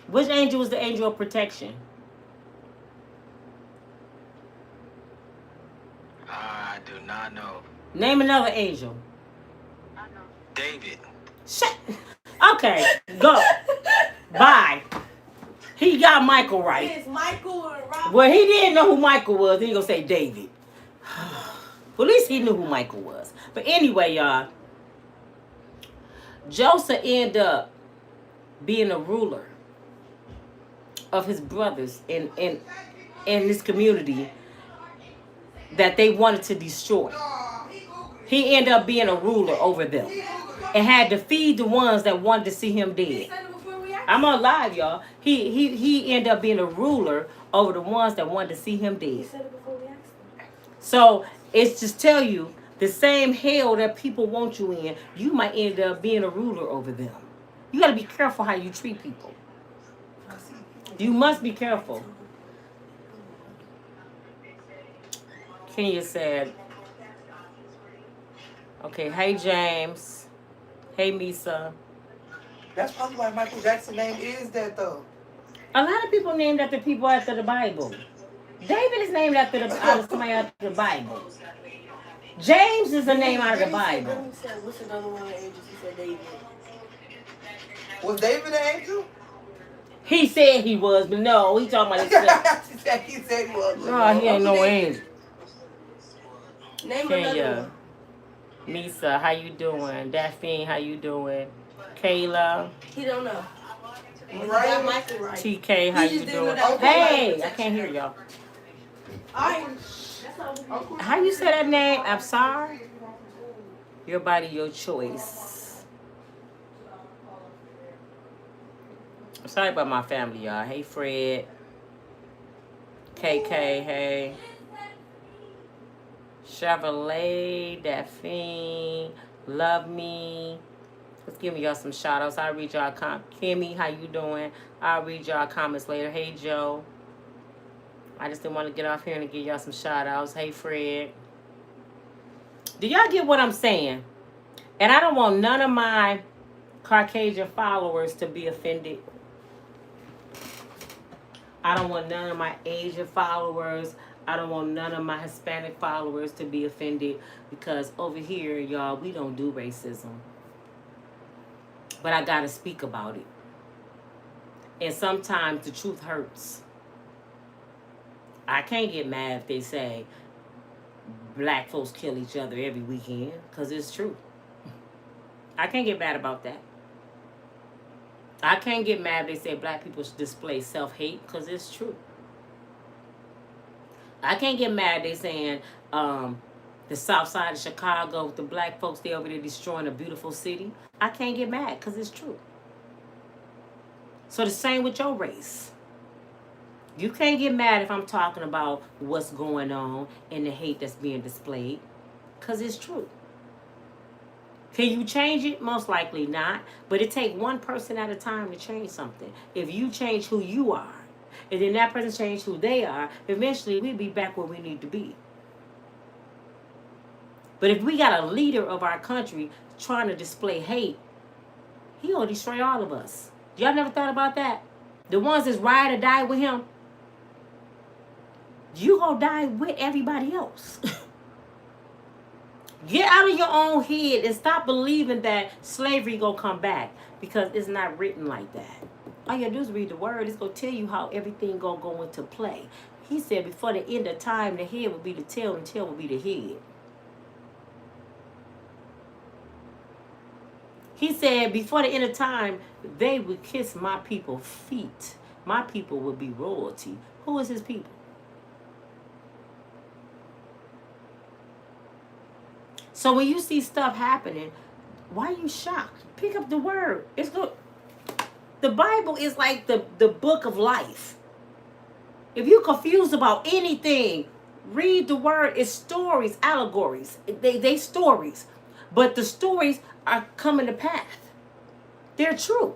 Which angel is the angel of protection? I do not know. Name another angel. David. Shut. Okay, go. Bye. He got Michael right. It's Michael and Robert. Well, he didn't know who Michael was. He gonna say David. Well, at least he knew who Michael was. But anyway, y'all, Joseph ended up being a ruler of his brothers in this community that they wanted to destroy. He ended up being a ruler over them and had to feed the ones that wanted to see him dead. I'm on live, y'all. He ended up being a ruler over the ones that wanted to see him dead. So it's just tell you the same hell that people want you in, you might end up being a ruler over them. You got to be careful how you treat people. You must be careful. Kenya said, okay, hey James. Hey Misa. That's probably why Michael Jackson's name is that, though. A lot of people named after people after the Bible. David is named after somebody after the Bible. James is a name out of the Bible. What's another one of the angels? He said David. Was David an angel? He said he was, but no, he talking about himself. he said he was. No, he ain't no angel. Name another Kenya, one. Misa, how you doing? Daphne, how you doing? Kayla, He don't know. Right. Got Michael right. TK, how He you just did doing? without Hey, Michael I can't hear y'all. Alright. How you say that name? I'm sorry. Your body, your choice. I'm sorry about my family, y'all. Hey, Fred. KK, hey. Chevrolet, Daphne, Love Me. Let's give me y'all some shout outs. I'll read y'all Kimmy, how you doing? I'll read y'all comments later. Hey, Joe. I just didn't want to get off here and give y'all some shout outs. Hey, Fred. Do y'all get what I'm saying? And I don't want none of my Caucasian followers to be offended. I don't want none of my Asian followers. I don't want none of my Hispanic followers to be offended because over here, y'all, we don't do racism. But I got to speak about it. And sometimes the truth hurts. I can't get mad if they say black folks kill each other every weekend because it's true. I can't get mad about that. I can't get mad if they say black people display self-hate because it's true. I can't get mad they saying the south side of Chicago, the black folks, they over there destroying a beautiful city. I can't get mad because it's true. So the same with your race. You can't get mad if I'm talking about what's going on and the hate that's being displayed because it's true. Can you change it? Most likely not. But it takes one person at a time to change something. If you change who you are, and then that person change who they are, eventually we'll be back where we need to be. But if we got a leader of our country trying to display hate, he gonna destroy all of us. Y'all never thought about that? The ones that's ride or die with him, you gonna die with everybody else. Get out of your own head and stop believing that slavery gonna come back because it's not written like that. All you gotta do is read the word. It's gonna tell you how everything gonna go into play. He said before the end of time, the head will be the tail and tail will be the head. He said, before the end of time, they would kiss my people's feet. My people would be royalty. Who is his people? So when you see stuff happening, why are you shocked? Pick up the word. It's good. The Bible is like the book of life. If you're confused about anything, read the word. It's stories, allegories. They stories. But the stories are coming to pass. They're true.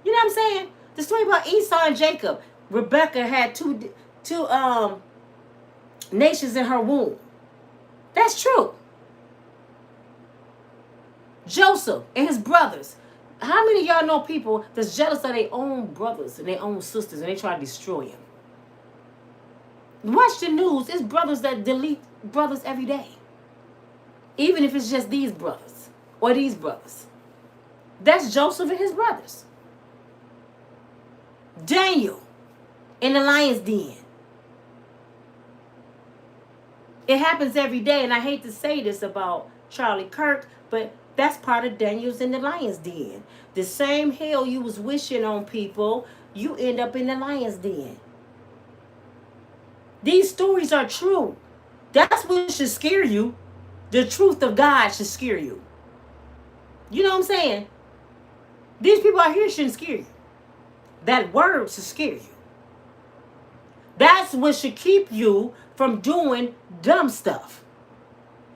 You know what I'm saying? The story about Esau and Jacob. Rebecca had two nations in her womb. That's true. Joseph and his brothers. How many of y'all know people that's jealous of their own brothers and their own sisters and they try to destroy them? Watch the news. It's brothers that delete brothers every day. Even if it's just these brothers or these brothers. That's Joseph and his brothers. Daniel in the lion's den. It happens every day, and I hate to say this about Charlie Kirk, but that's part of Daniel's in the lion's den. The same hell you was wishing on people, you end up in the lion's den. These stories are true. That's what should scare you. The truth of God should scare you. You know what I'm saying? These people out here shouldn't scare you. That word should scare you. That's what should keep you from doing dumb stuff.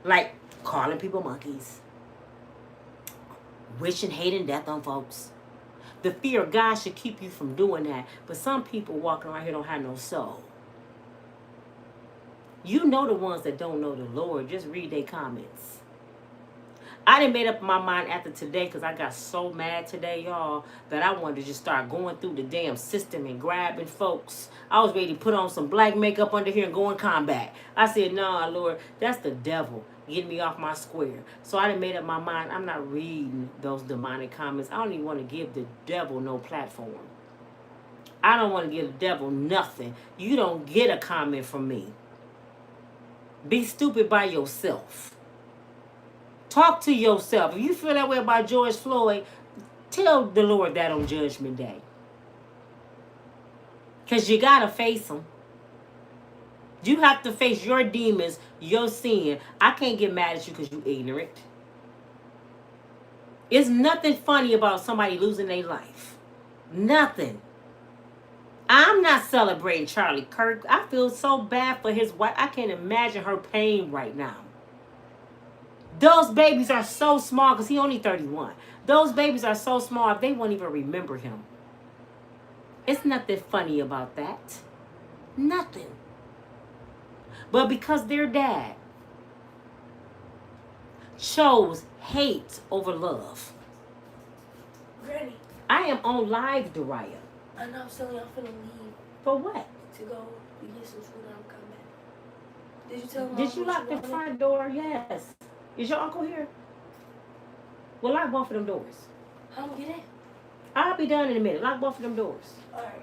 Like calling people monkeys. Wishing hate and death on folks. The fear of God should keep you from doing that. But some people walking around here don't have no soul. You know the ones that don't know the Lord. Just read their comments. I done made up my mind after today because I got so mad today, y'all, that I wanted to just start going through the damn system and grabbing folks. I was ready to put on some black makeup under here and go in combat. I said, nah, Lord, that's the devil getting me off my square. So I done made up my mind. I'm not reading those demonic comments. I don't even want to give the devil no platform. I don't want to give the devil nothing. You don't get a comment from me. Be stupid by yourself. Talk to yourself. If you feel that way about George Floyd, tell the Lord that on Judgment Day. Because you got to face them. You have to face your demons, your sin. I can't get mad at you because you're ignorant. It's nothing funny about somebody losing their life. Nothing. I'm not celebrating Charlie Kirk. I feel so bad for his wife. I can't imagine her pain right now. Those babies are so small because he only 31. Those babies are so small they won't even remember him. It's nothing funny about that. Nothing. But because their dad chose hate over love. Granny, I am on live, Dariah. I know I'm telling you I'm finna leave For what? to go get some food and I'm coming back. Did you tell Mom? Did you lock the front door? Yes. Is your uncle here? Well, lock both of them doors. How am I get in? I'll be done in a minute. Lock both of them doors. Alright.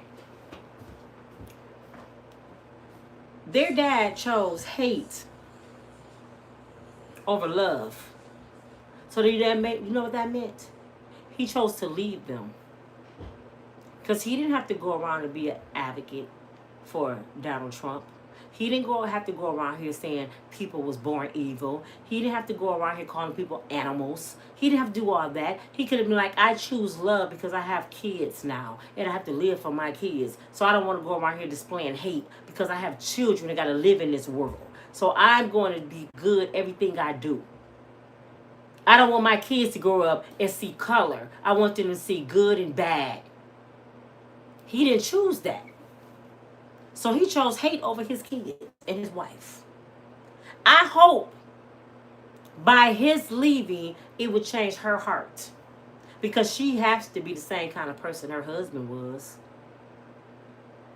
Their dad chose hate over love. So you know what that meant? He chose to leave them. Because he didn't have to go around and be an advocate for Donald Trump. He didn't have to go around here saying people was born evil. He didn't have to go around here calling people animals. He didn't have to do all that. He could have been like, I choose love because I have kids now. And I have to live for my kids. So I don't want to go around here displaying hate because I have children that got to live in this world. So I'm going to be good everything I do. I don't want my kids to grow up and see color. I want them to see good and bad. He didn't choose that. So he chose hate over his kids and his wife. I hope by his leaving, it would change her heart. Because she has to be the same kind of person her husband was.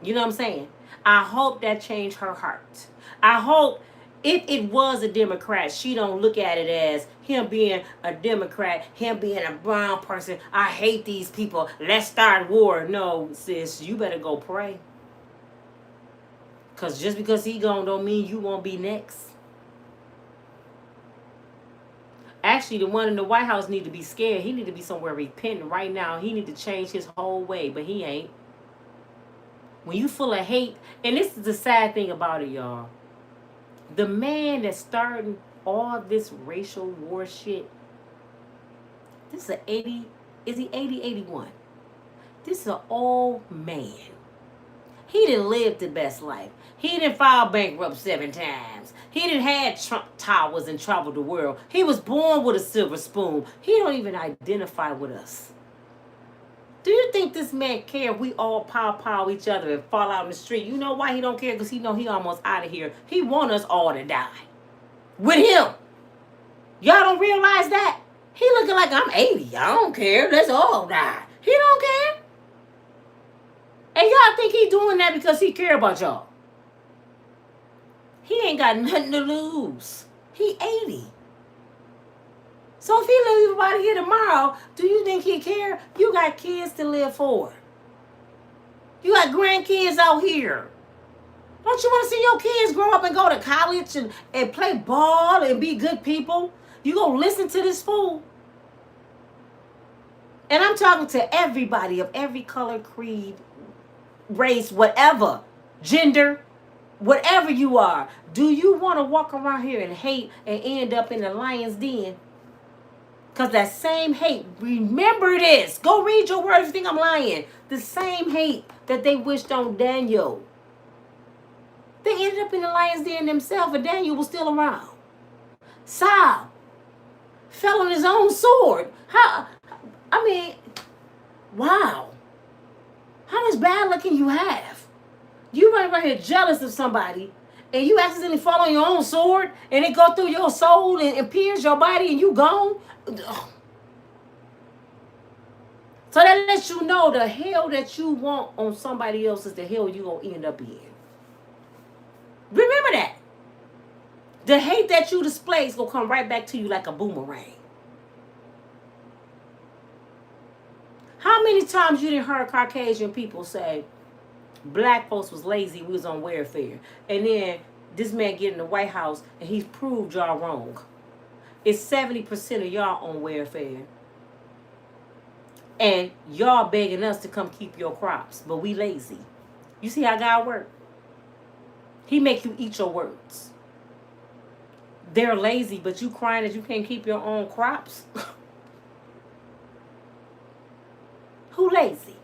You know what I'm saying? I hope that changed her heart. I hope if it was a Democrat, she don't look at it as him being a Democrat, him being a brown person. I hate these people. Let's start war. No, sis, you better go pray. Because just because he gone don't mean you won't be next. Actually, the one in the White House need to be scared. He need to be somewhere repenting right now. He need to change his whole way, but he ain't. When you full of hate, and this is the sad thing about it, y'all. The man that's starting all this racial war shit, this is an 80, is he 80, 81? This is an old man. He didn't live the best life. He didn't file bankrupt 7 times. He didn't have Trump towers and travel the world. He was born with a silver spoon. He don't even identify with us. Do you think this man care if we all pow each other and fall out in the street? You know why he don't care? Because he know he almost out of here. He want us all to die. With him. Y'all don't realize that? He looking like I'm 80. I don't care. Let's all die. He don't care. And y'all think he doing that because he care about y'all. He ain't got nothing to lose. He 80. So if he leave out of here tomorrow, do you think he care? You got kids to live for. You got grandkids out here. Don't you want to see your kids grow up and go to college and play ball and be good people? You gonna listen to this fool? And I'm talking to everybody of every color, creed, race, whatever, gender, whatever you are. Do you want to walk around here and hate and end up in the lion's den? Because that same hate, remember this. Go read your word if you think I'm lying. The same hate that they wished on Daniel. They ended up in the lion's den themselves, and Daniel was still around. Saul fell on his own sword. Wow. How much bad luck can you have? You run around here jealous of somebody, and you accidentally fall on your own sword, and it go through your soul and pierce your body, and you gone. So that lets you know the hell that you want on somebody else is the hell you gonna end up in. Remember that. The hate that you display is gonna come right back to you like a boomerang. How many times you didn't hear Caucasian people say black folks was lazy, we was on welfare, and then this man get in the White House and he's proved y'all wrong. It's 70% of y'all on welfare. And y'all begging us to come keep your crops, but we lazy. You see how God works? He make you eat your words. They're lazy, but you crying that you can't keep your own crops? Who lazy?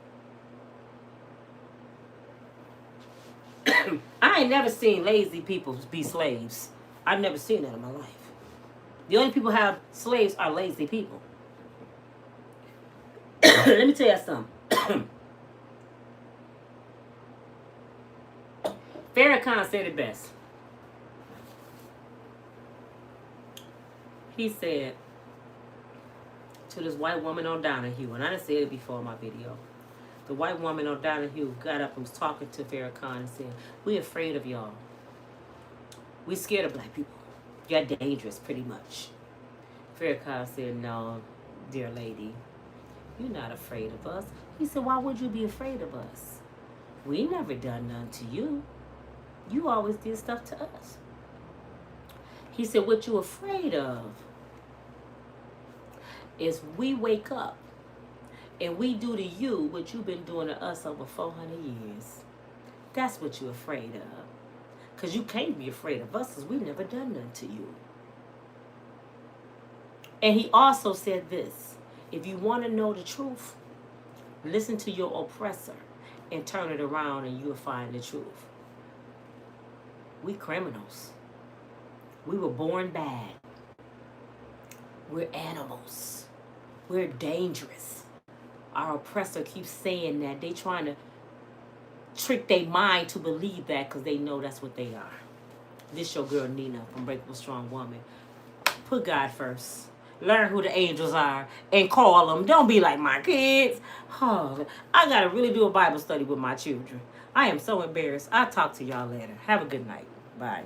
I ain't never seen lazy people be slaves. I've never seen that in my life. The only people who have slaves are lazy people. Let me tell you something. Farrakhan said it best. He said to this white woman on Donahue, and I done said it before in my video. The white woman on Donahue got up and was talking to Farrakhan and said, "We're afraid of y'all. We scared of black people. You're dangerous, pretty much." Farrakhan said, "No, dear lady, you're not afraid of us." He said, "Why would you be afraid of us? We never done nothing to you. You always did stuff to us." He said, "What you afraid of is we wake up and we do to you what you've been doing to us over 400 years. That's what you're afraid of. Because you can't be afraid of us because we never done nothing to you." And he also said this: if you want to know the truth, listen to your oppressor and turn it around and you'll find the truth. We criminals. We were born bad. We're animals. We're dangerous. Our oppressor keeps saying that. They trying to trick their mind to believe that because they know that's what they are. This your girl Nina from Unbreakable Strong Woman. Put God first. Learn who the angels are and call them. Don't be like my kids. Oh, I got to really do a Bible study with my children. I am so embarrassed. I'll talk to y'all later. Have a good night. Bye.